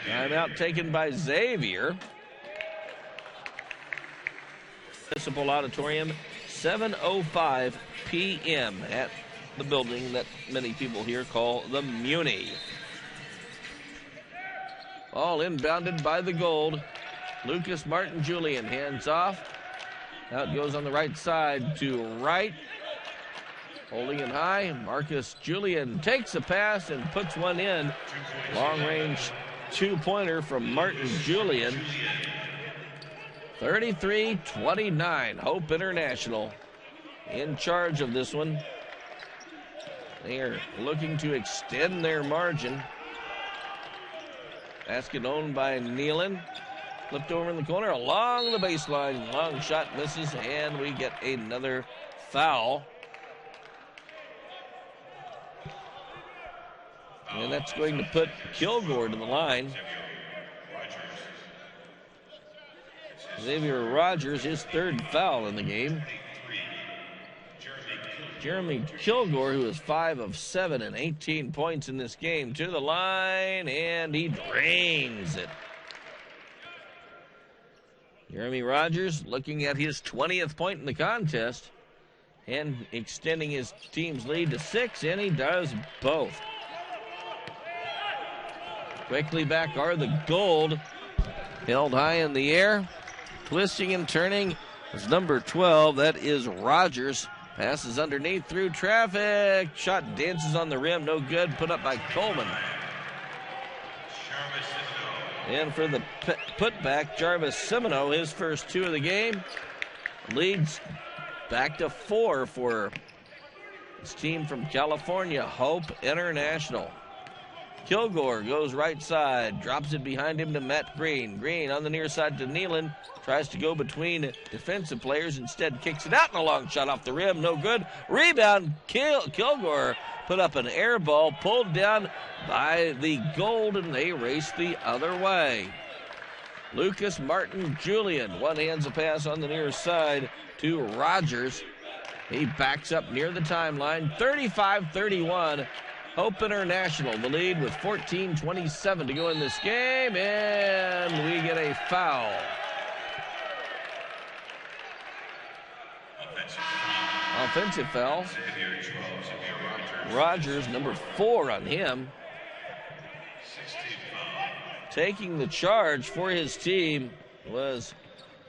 Timeout taken by Xavier. Municipal Auditorium, 7:05 p.m. at the building that many people here call the Muni. All inbounded by the Gold. Lucas Martin Julian hands off. Out goes on the right side to Wright. Holding it high. Marcus Julian takes a pass and puts one in. Long range 2-pointer from Martin Julian. 33-29. Hope International in charge of this one. They are looking to extend their margin. Basket owned by Nealon. Flipped over in the corner along the baseline. Long shot misses, and we get another foul. And that's going to put Kilgore to the line. Xavier Rogers, his third foul in the game. Jeremy Kilgore, who is 5 of 7 and 18 points in this game, to the line, and he drains it. Jeremy Rogers looking at his 20th point in the contest and extending his team's lead to 6, and he does both. Quickly back are the Gold. Held high in the air. Twisting and turning is number 12. That is Rogers. Passes underneath through traffic. Shot dances on the rim. No good. Put up by Coleman. And for the putback, Jarvis Semino, his first 2 of the game. Leads back to 4 for his team from California, Hope International. Kilgore goes right side, drops it behind him to Matt Green. Green on the near side to Nealon. Tries to go between defensive players, instead kicks it out, and a long shot off the rim, no good. Rebound, Kilgore put up an air ball, pulled down by the Gold, and they race the other way. Lucas Martin Julian, one hands a pass on the near side to Rogers. He backs up near the timeline, 35-31. Hope International, the lead with 14:27 to go in this game, and we get a foul. Offensive foul. Rogers, number 4 on him. Taking the charge for his team was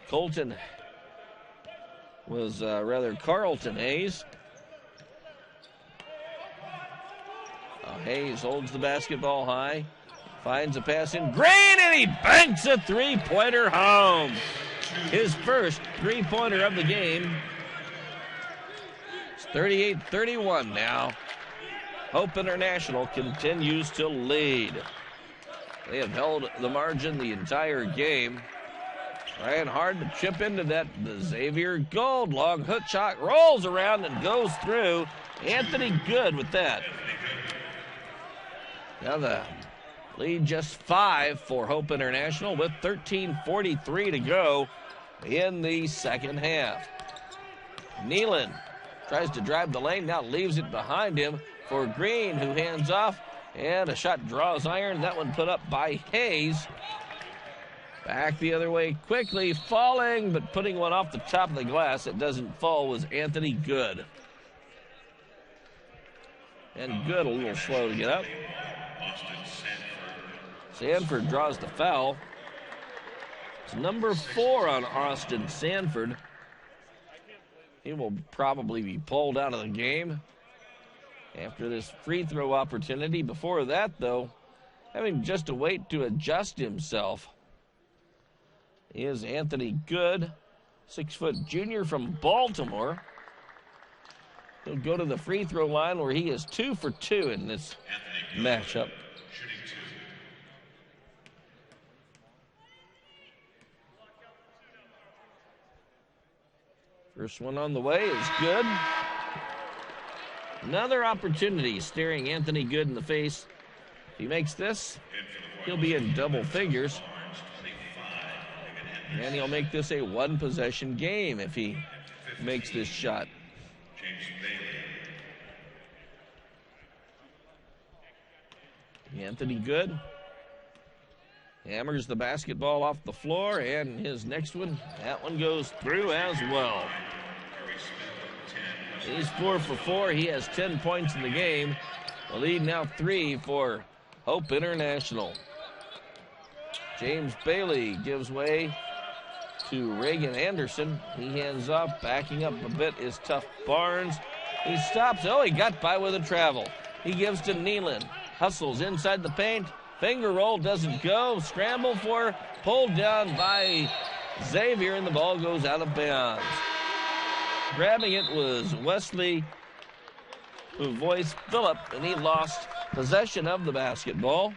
Carlton Hayes. Hayes holds the basketball high, finds a pass in Green, and he banks a 3-pointer home. his first three-pointer of the game. It's 38-31 now. Hope International continues to lead. They have held the margin the entire game. Trying hard to chip into that. The Xavier Gold long hook shot rolls around and goes through. Anthony Good with that. Now the lead just 5 for Hope International with 13:43 to go in the second half. Nealon tries to drive the lane, now leaves it behind him for Green, who hands off, and a shot draws iron. That one put up by Hayes. Back the other way quickly, falling, but putting one off the top of the glass. It doesn't fall, was Anthony Good. And Good a little slow to get up. Sanford draws the foul. It's number 4 on Austin Sanford. He will probably be pulled out of the game after this free throw opportunity. Before that, though, having just to wait to adjust himself is Anthony Good, 6-foot junior from Baltimore. He'll go to the free throw line where he is 2 for 2 in this matchup. First one on the way is good. Another opportunity staring Anthony Good in the face. If he makes this, he'll be in double figures. And he'll make this a one-possession game if he makes this shot. Anthony Good hammers the basketball off the floor, and his next one, that one goes through as well. He's 4 for 4. He has 10 points in the game. The lead now 3 for Hope International. James Bailey gives way to Reagan Anderson. He hands off. Backing up a bit is Tough Barnes. He stops. Oh, he got by with a travel. He gives to Nealon. Hustles inside the paint. Finger roll doesn't go. Scramble for, pulled down by Xavier, and the ball goes out of bounds. Grabbing it was Wesley, who voiced Phillip, and he lost possession of the basketball.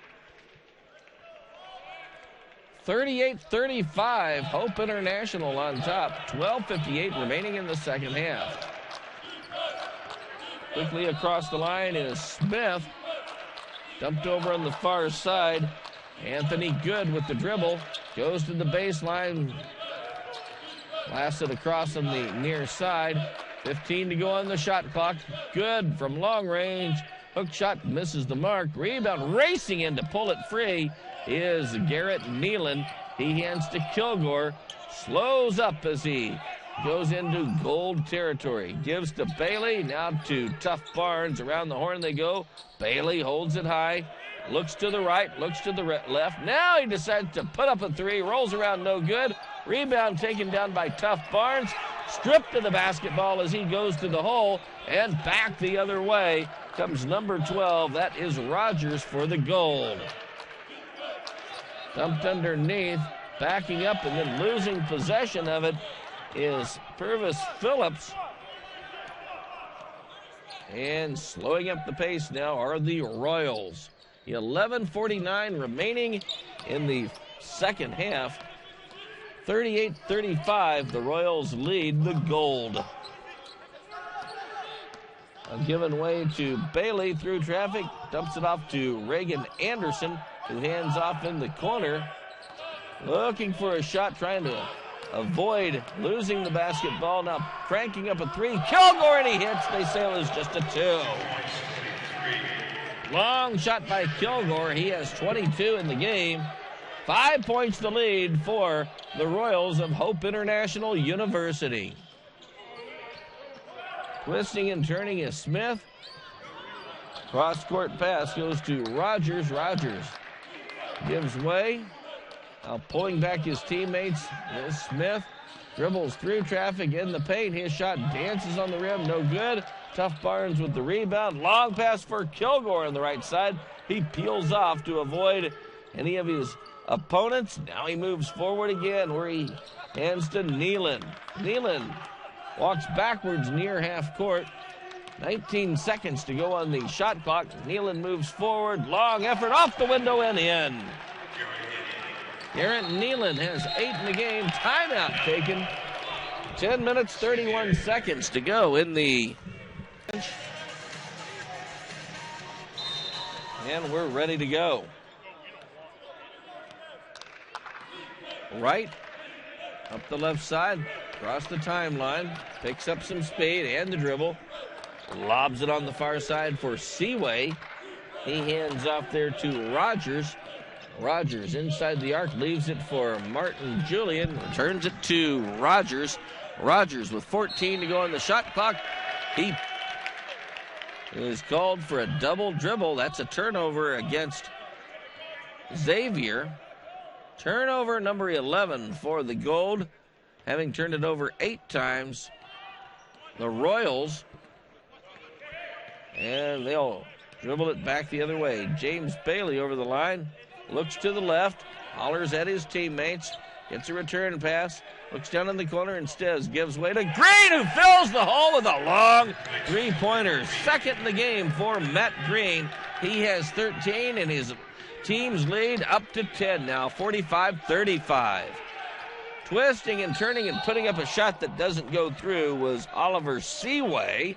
38-35, Hope International on top. 12:58 remaining in the second half. Quickly across the line is Smith. Dumped over on the far side. Anthony Good with the dribble. Goes to the baseline. Blasted across on the near side. 15 to go on the shot clock. Good from long range. Hook shot misses the mark. Rebound racing in to pull it free is Garrett Nealon. He hands to Kilgore. Slows up as he goes into gold territory. Gives to Bailey. Now to Tough Barnes. Around the horn they go. Bailey holds it high. Looks to the right. Looks to the left. Now he decides to put up a three. Rolls around, no good. Rebound taken down by Tough Barnes. Stripped to the basketball as he goes to the hole. And back the other way comes number 12. That is Rogers for the gold. Dumped underneath. Backing up and then losing possession of it is Purvis Phillips. And slowing up the pace now are the Royals. 11:49 remaining in the second half. 38-35, the Royals lead the gold. Given way to Bailey through traffic, dumps it off to Reagan Anderson, who hands off in the corner. Looking for a shot, trying to avoid losing the basketball. Now cranking up a three. Kilgore, and he hits. They say it was just a 2. Long shot by Kilgore. He has 22 in the game. 5 points the lead for the Royals of Hope International University. Twisting and turning is Smith. Cross-court pass goes to Rogers. Rogers gives way. Now pulling back his teammates is Smith. Dribbles through traffic in the paint. His shot dances on the rim. No good. Tough Barnes with the rebound. Long pass for Kilgore on the right side. He peels off to avoid any of his opponents. Now he moves forward again where he hands to Nealon. Nealon walks backwards near half court. 19 seconds to go on the shot clock. Nealon moves forward. Long effort off the window and in. Garrett Nealon has 8 in the game. Timeout taken. 10 minutes, 31 seconds to go in the bench. And we're ready to go. Wright up the left side, across the timeline, picks up some speed and the dribble. Lobs it on the far side for Seaway. He hands off there to Rogers. Rogers inside the arc, leaves it for Martin Julian. Returns it to Rogers. Rogers with 14 to go on the shot clock. He is called for a double dribble. That's a turnover against Xavier. Turnover number 11 for the Gold, having turned it over 8 times. The Royals, and they'll dribble it back the other way. James Bailey over the line, looks to the left, hollers at his teammates, gets a return pass, looks down in the corner instead, gives way to Green, who fills the hole with a long three-pointer. Second in the game for Matt Green. He has 13, and his team's lead up to 10 now, 45-35. Twisting and turning and putting up a shot that doesn't go through was Oliver Seaway.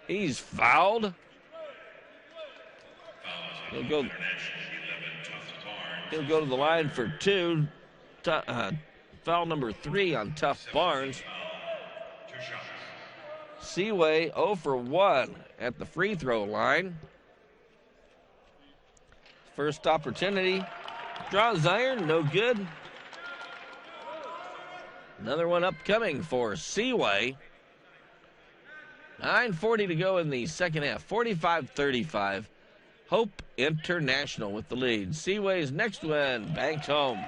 He's fouled. He'll go to the line for 2. Foul number 3 on Tough Barnes. Seaway 0 for 1 at the free throw line. First opportunity. Draws iron, no good. Another one upcoming for Seaway. 9:40 to go in the second half. 45-35. Hope International with the lead. Seaway's next one banked home.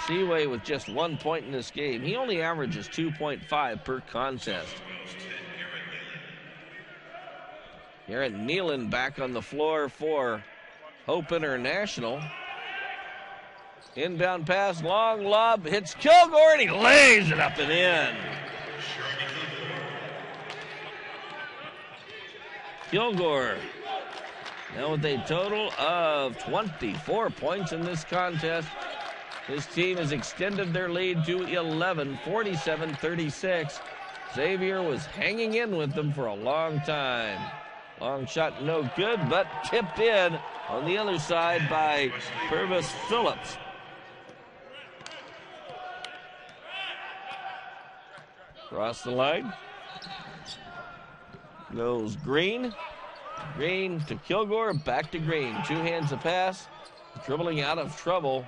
Seaway with just 1 point in this game. He only averages 2.5 per contest. Garrett Nealon back on the floor for Hope International. Inbound pass, long lob, hits Kilgore, and he lays it up and in. Kilgore now with a total of 24 points in this contest. His team has extended their lead to 11, 47-36. Xavier was hanging in with them for a long time. Long shot, no good, but tipped in on the other side by Purvis Phillips. Across the line goes Green. Green to Kilgore, back to Green. 2 hands of pass. Dribbling out of trouble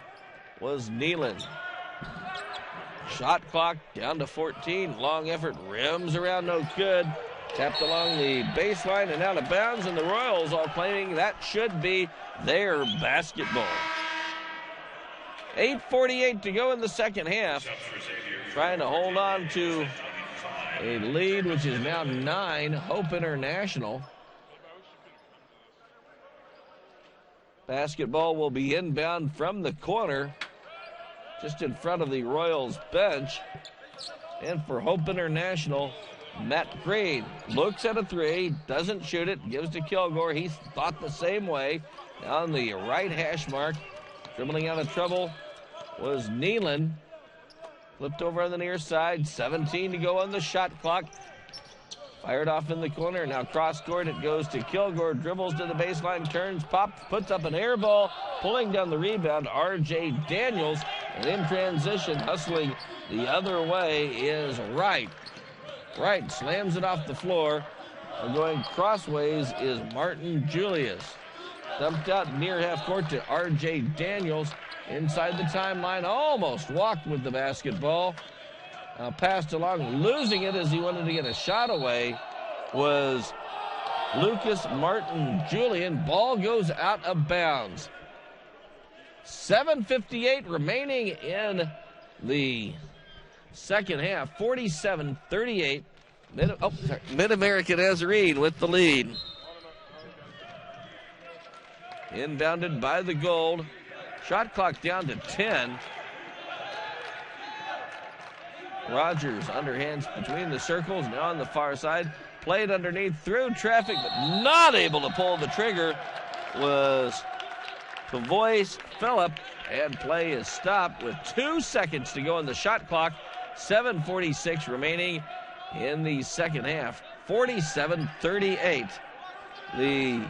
was Nealon. Shot clock down to 14. Long effort, rims around, no good. Tapped along the baseline and out of bounds, and the Royals all claiming that should be their basketball. 8:48 to go in the second half. Trying to hold on to a lead, which is now 9, Hope International. Basketball will be inbound from the corner, just in front of the Royals bench. And for Hope International, Matt Green looks at a 3, doesn't shoot it, gives to Kilgore. He thought the same way. On the right hash mark, dribbling out of trouble was Nealon. Flipped over on the near side, 17 to go on the shot clock. Fired off in the corner, now cross court, it goes to Kilgore, dribbles to the baseline, turns, pops, puts up an air ball, pulling down the rebound, R.J. Daniels, and in transition, hustling the other way is Wright. Wright slams it off the floor, and going crossways is Martin Julius. Dumped out near half court to R.J. Daniels. Inside the timeline, almost walked with the basketball. Passed along, losing it as he wanted to get a shot away, was Lucas Martin Julian. Ball goes out of bounds. 7:58 remaining in the second half. 47-38. Mid-American Nazarene with the lead. Inbounded by the Gold. Shot clock down to 10. Rogers underhands between the circles, now on the far side. Played underneath through traffic, but not able to pull the trigger was Pavois Phillip, and play is stopped with 2 seconds to go on the shot clock. 7:46 remaining in the second half. 47-38. The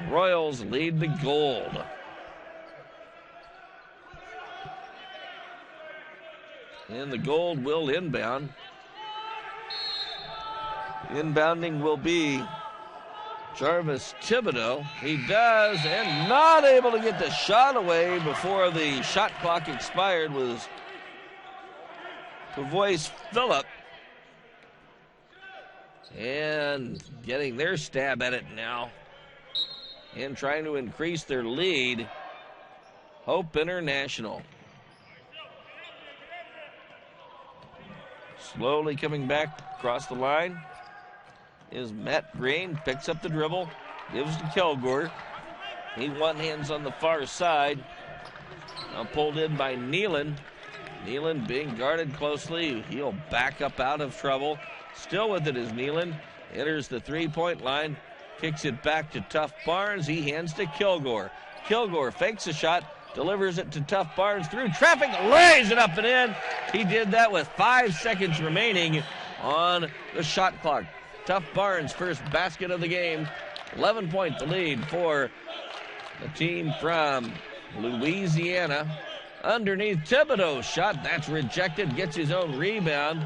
Royals lead the Gold. And the Gold will inbound. Inbounding will be Jarvis Thibodeau. He does, and not able to get the shot away before the shot clock expired was Pavois Phillip. And getting their stab at it now and trying to increase their lead, Hope International. Slowly coming back across the line is Matt Green, picks up the dribble, gives to Kilgore. He one-hands on the far side. Now pulled in by Nealon. Nealon being guarded closely. He'll back up out of trouble. Still with it is Nealon. Enters the three-point line. Kicks it back to Tough Barnes. He hands to Kilgore. Kilgore fakes a shot. Delivers it to Tough Barnes through traffic. Lays it up and in. He did that with 5 seconds remaining on the shot clock. Tough Barnes' first basket of the game. 11-point the lead for the team from Louisiana. Underneath Thibodeau's shot. That's rejected. Gets his own rebound.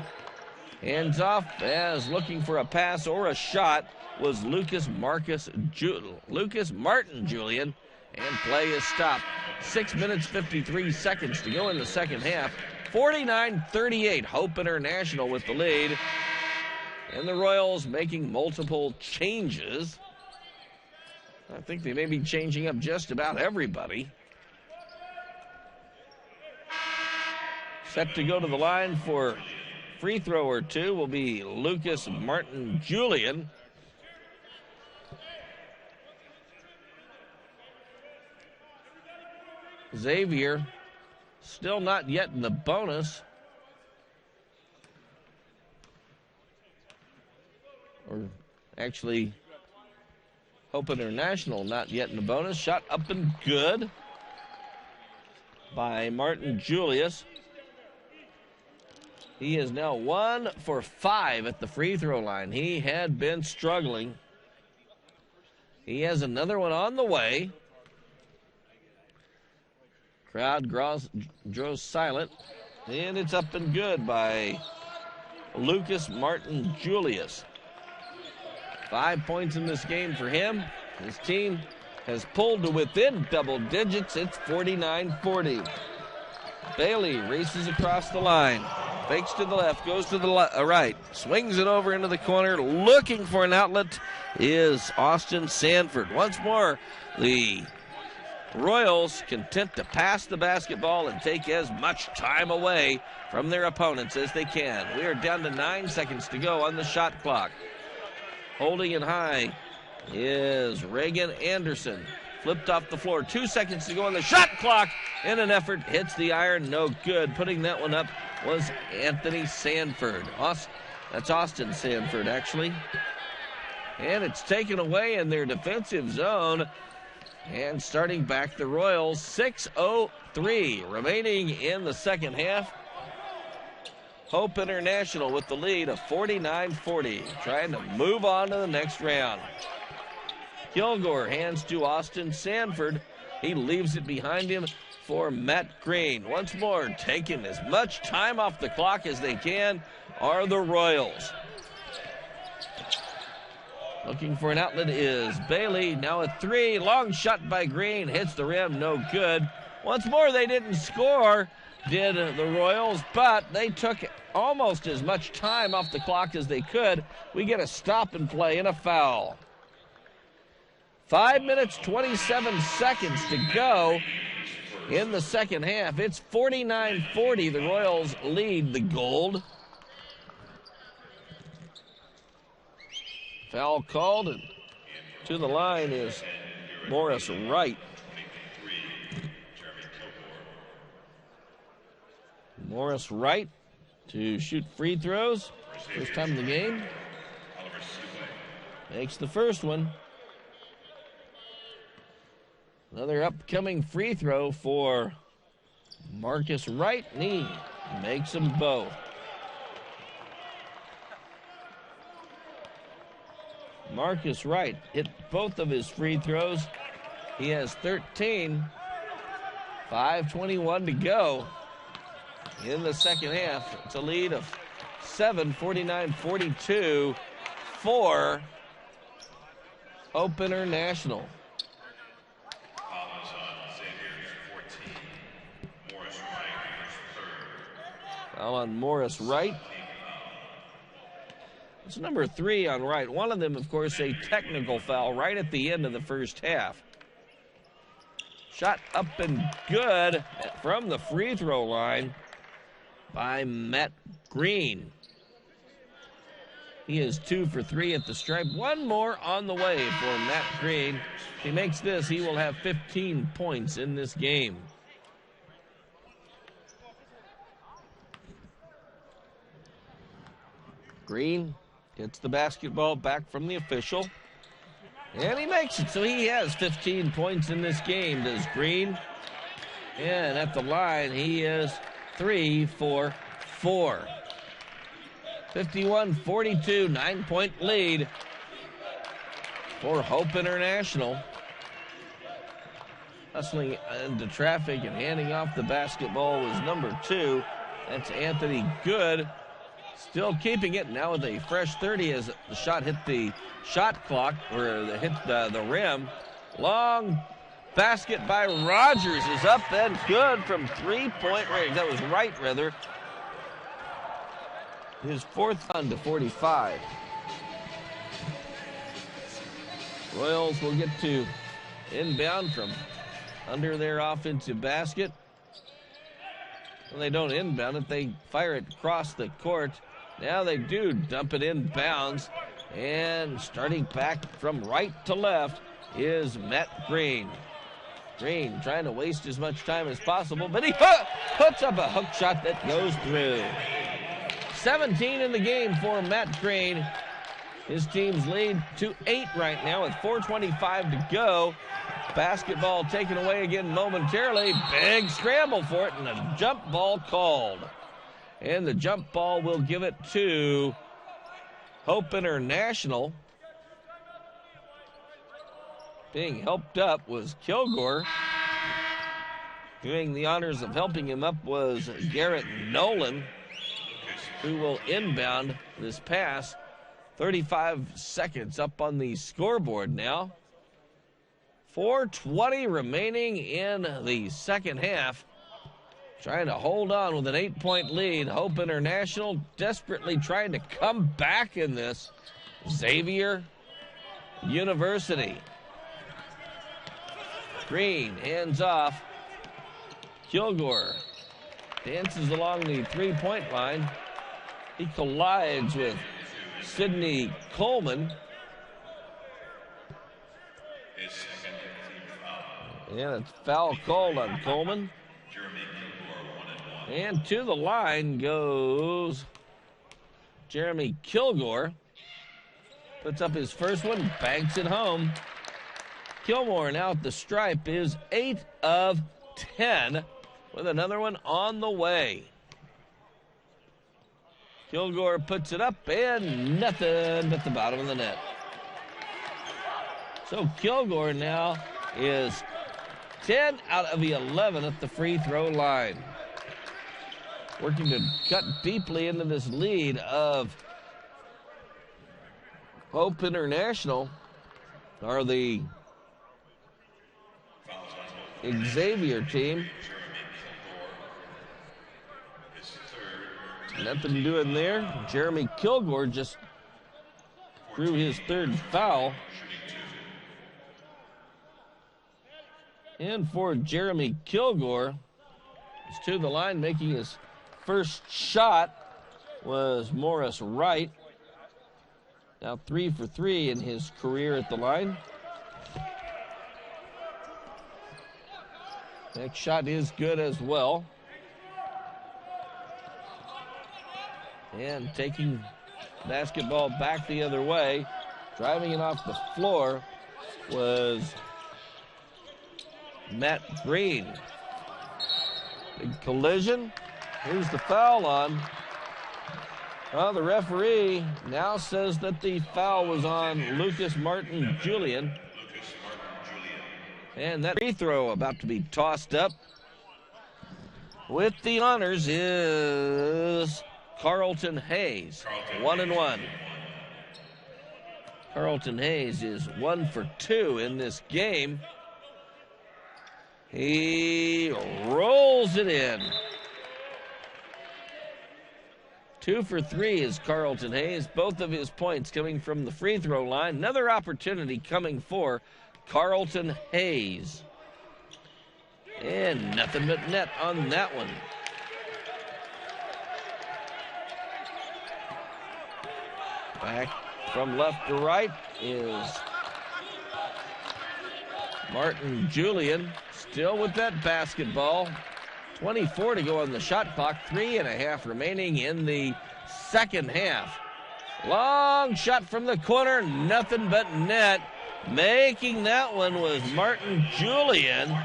Hands off as looking for a pass or a shot was Lucas Martin Julian. And play is stopped. 6 minutes, 53 seconds to go in the second half. 49-38, Hope International with the lead. And the Royals making multiple changes. I think they may be changing up just about everybody. Set to go to the line for free throw or two will be Lucas Martin Julian. Xavier still not yet in the bonus. Or actually, Hope International not yet in the bonus. Shot up and good by Martin Julius. He is now 1 for 5 at the free throw line. He had been struggling. He has another one on the way. Crowd grows silent, and it's up and good by Lucas Martin Julius. 5 points in this game for him. His team has pulled to within double digits. It's 49-40. Bailey races across the line. Fakes to the left, goes to the right, swings it over into the corner. Looking for an outlet is Austin Sanford. Once more, the Royals content to pass the basketball and take as much time away from their opponents as they can. We are down to 9 seconds to go on the shot clock. Holding it high is Reagan Anderson. Flipped off the floor. 2 seconds to go on the shot clock. In an effort, hits the iron. No good. Putting that one up was Anthony Sanford. That's Austin Sanford, actually. And it's taken away in their defensive zone. And starting back, the Royals, 6:03 remaining in the second half. Hope International with the lead of 49-40, trying to move on to the next round. Kilgore hands to Austin Sanford. He leaves it behind him for Matt Green. Once more, taking as much time off the clock as they can are the Royals. Looking for an outlet is Bailey. Now a three. Long shot by Green. Hits the rim. No good. Once more, they didn't score, did the Royals, but they took almost as much time off the clock as they could. We get a stop and play and a foul. 5 minutes, 27 seconds to go in the second half. It's 49-40. The Royals lead the Gold. Foul called, and to the line is Morris Wright. Morris Wright to shoot free throws. First time in the game. Makes the first one. Another upcoming free throw for Marcus Wright, and he makes them both. Marcus Wright hit both of his free throws. He has 13. 5:21 to go in the second half. It's a lead of 7, 49-42 for Hope International. Foul on Morris Wright. It's number 3 on Wright. One of them, of course, a technical foul right at the end of the first half. Shot up and good from the free throw line by Matt Green. He is 2 for 3 at the stripe. One more on the way for Matt Green. If he makes this, he will have 15 points in this game. Green gets the basketball back from the official. And he makes it, so he has 15 points in this game, does Green. And at the line, he is 3 for 4. 51-42, 9-point lead for Hope International. Hustling into traffic and handing off the basketball was number 2. That's Anthony Good. Still keeping it now with a fresh 30 as the shot hit the shot clock, or hit the rim. Long basket by Rogers is up and good from 3-point range. That was Wright, rather. His fourth on to 45. Royals will get to inbound from under their offensive basket. Well, they don't inbound it, they fire it across the court. Now they do dump it inbounds. And starting back from right to left is Matt Green. Green trying to waste as much time as possible, but he puts up a hook shot that goes through. 17 in the game for Matt Green. His team's lead to 8 right now with 4:25 to go. Basketball taken away again momentarily. Big scramble for it, and a jump ball called. And the jump ball will give it to Hope International. Being helped up was Kilgore. Doing the honors of helping him up was Garrett Nolan, who will inbound this pass. 35 seconds up on the scoreboard now. 4:20 remaining in the second half. Trying to hold on with an 8-point lead. Hope International desperately trying to come back in this. Xavier University. Green hands off. Kilgore dances along the 3-point line. He collides with Sidney Coleman. And it's foul called on Coleman. And to the line goes Jeremy Kilgore. Puts up his first one, banks it home. Kilgore now at the stripe is 8 of 10 with another one on the way. Kilgore puts it up and nothing but the bottom of the net. So Kilgore now is 10 out of 11 at the free throw line. Working to cut deeply into this lead of Hope International are the Xavier team. Nothing doing there. Jeremy Kilgore just drew his third foul. And for Jeremy Kilgore, he's to the line making his first shot was Morris Wright. Now 3 for 3 in his career at the line. Next shot is good as well. And taking basketball back the other way, driving it off the floor was Matt Green. Big collision. Here's the foul on. Well, the referee now says that the foul was on Lucas Martin Julian. And that free throw about to be tossed up. With the honors is Carlton Hayes, 1-1. Carlton Hayes is 1 for 2 in this game. He rolls it in. 2 for 3 is Carlton Hayes. Both of his points coming from the free throw line. Another opportunity coming for Carlton Hayes. And nothing but net on that one. Back from left to right is Martin Julian, still with that basketball. 24 to go on the shot clock, 3.5 remaining in the second half. Long shot from the corner, nothing but net. Making that one was Martin Julian.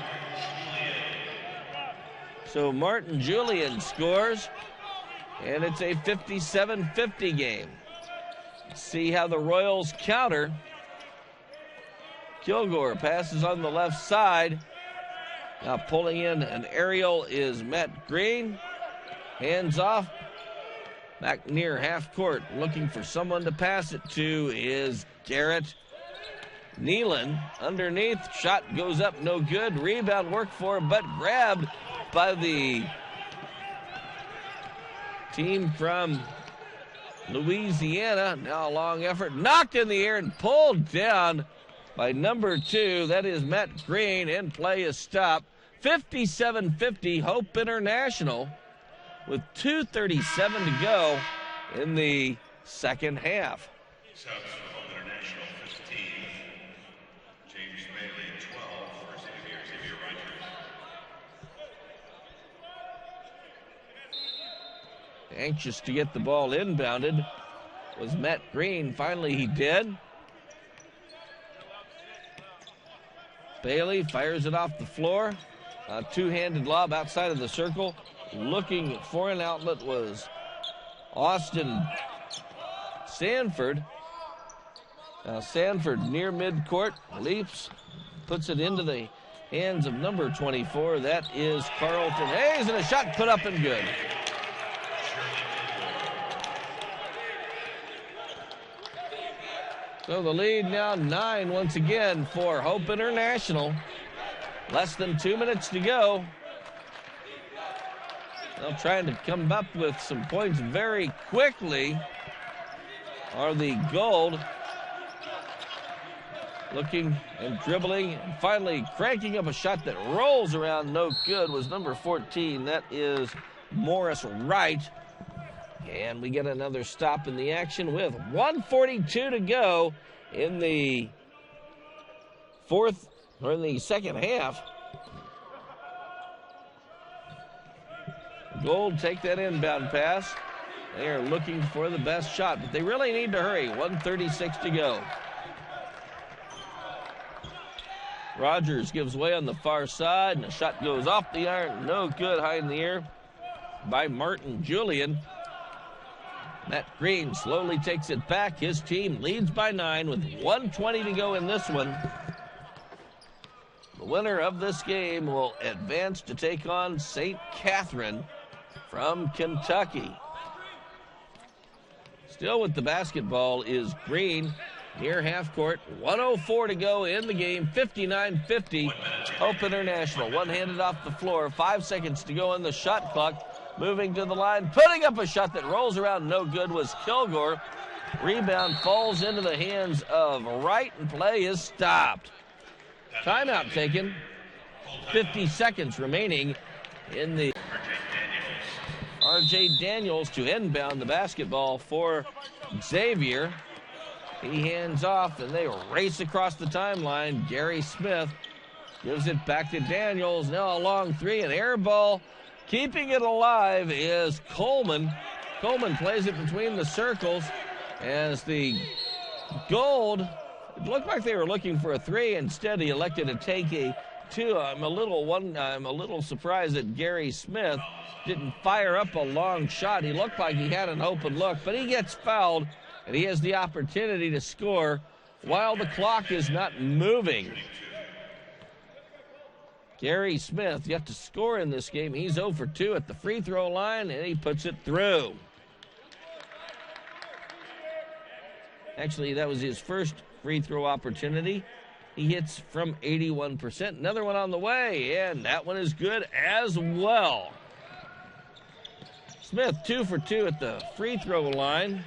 So Martin Julian scores, and it's a 57-50 game. See how the Royals counter. Kilgore passes on the left side. Now pulling in an aerial is Matt Green. Hands off. Back near half court, looking for someone to pass it to is Garrett Nealon. Underneath, shot goes up, no good. Rebound work for him, but grabbed by the team from Louisiana. Now a long effort, knocked in the air and pulled down by number 2. That is Matt Green, and play is stopped. 57-50 Hope International with 2:37 to go in the second half. Subs for Hope International 15. James Bailey 12 for Xavier Rogers. Anxious to get the ball inbounded was Matt Green. Finally he did. Bailey fires it off the floor. A two-handed lob outside of the circle. Looking for an outlet was Austin Sanford. Now Sanford near midcourt, leaps, puts it into the hands of number 24. That is Carlton Hayes, and a shot put up and good. So the lead now 9 once again for Hope International. Less than 2 minutes to go. They're trying to come up with some points very quickly are the Gold. Looking and dribbling and finally cranking up a shot that rolls around, no good, was number 14. That is Morris Wright. And we get another stop in the action with 1:42 to go in the second half. Gold take that inbound pass. They are looking for the best shot, but they really need to hurry. 1:36 to go. Rogers gives way on the far side, and a shot goes off the iron. No good, high in the air by Martin Julian. Matt Green slowly takes it back. His team leads by 9 with 1:20 to go in this one. The winner of this game will advance to take on St. Catherine from Kentucky. Still with the basketball is Green near half court. 1:04 to go in the game. 59-50 Hope International. One-handed off the floor. 5 seconds to go in the shot clock. Moving to the line, putting up a shot that rolls around, no good, was Kilgore. Rebound falls into the hands of Wright, and play is stopped. Timeout taken. 50 seconds remaining in the R.J. Daniels to inbound the basketball for Xavier. He hands off, and they race across the timeline. Gary Smith Gives it back to Daniels. Now a long three, an air ball. Keeping it alive is Coleman. Coleman plays it between the circles as the Gold, it looked like they were looking for a three. Instead, he elected to take a two. I'm a little surprised that Gary Smith didn't fire up a long shot. He looked like he had an open look, but he gets fouled, and he has the opportunity to score while the clock is not moving. Gary Smith yet to score in this game. He's 0 for 2 at the free throw line, and he puts it through. Actually, that was his first free throw opportunity. He hits from 81%. Another one on the way, and that one is good as well. Smith 2 for 2 at the free throw line.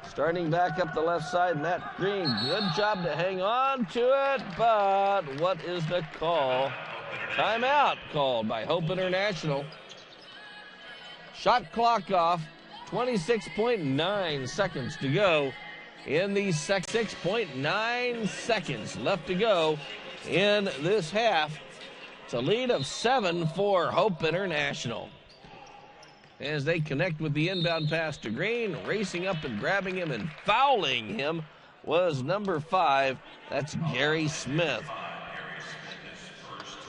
Starting back up the left side, Matt Green. Good job to hang on to it, but what is the call? Timeout called by Hope International. Shot clock off. 26.9 seconds to go in the 6.9 seconds left to go in this half. It's a lead of 7 for Hope International. As they connect with the inbound pass to Green, racing up and grabbing him and fouling him was number 5. That's Gary Smith.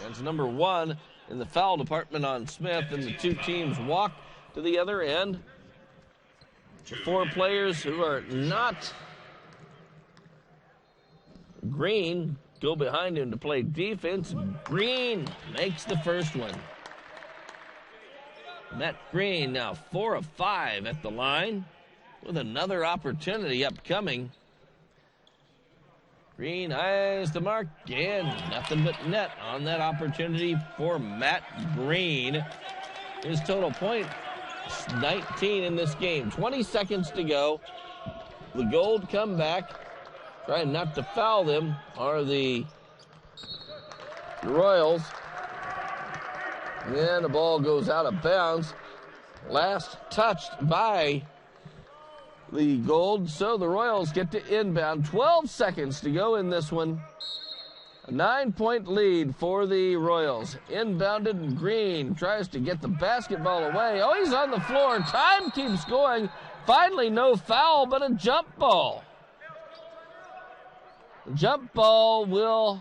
That's number 1 in the foul department on Smith, and the two teams walk to the other end. The 4 players who are not Green go behind him to play defense. Green makes the first one. Matt Green now 4 of 5 at the line with another opportunity upcoming. Green eyes the mark, and nothing but net on that opportunity for Matt Green. His total point 19 in this game. 20 seconds to go. The Gold come back. Trying not to foul them are the Royals. And the ball goes out of bounds. Last touched by the Gold, so the Royals get to inbound. 12 seconds to go in this one. A 9-point lead for the Royals. Inbounded, and Green tries to get the basketball away. Oh, he's on the floor. Time keeps going. Finally, no foul, but a jump ball. The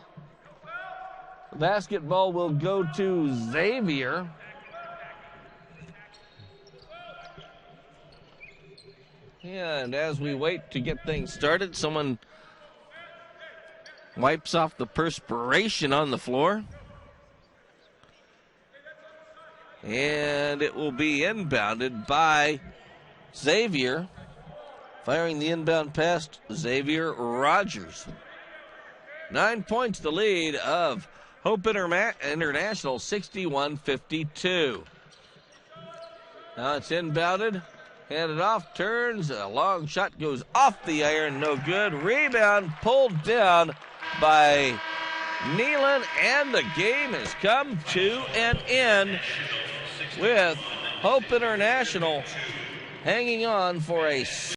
basketball will go to Xavier. And as we wait to get things started, someone wipes off the perspiration on the floor. And it will be inbounded by Xavier. Firing the inbound pass, Xavier Rogers. 9 points the lead of Hope International, 61-52. Now it's inbounded. Handed off, turns, a long shot goes off the iron, no good. Rebound pulled down by Nealon, and the game has come to an end with Hope International hanging on for a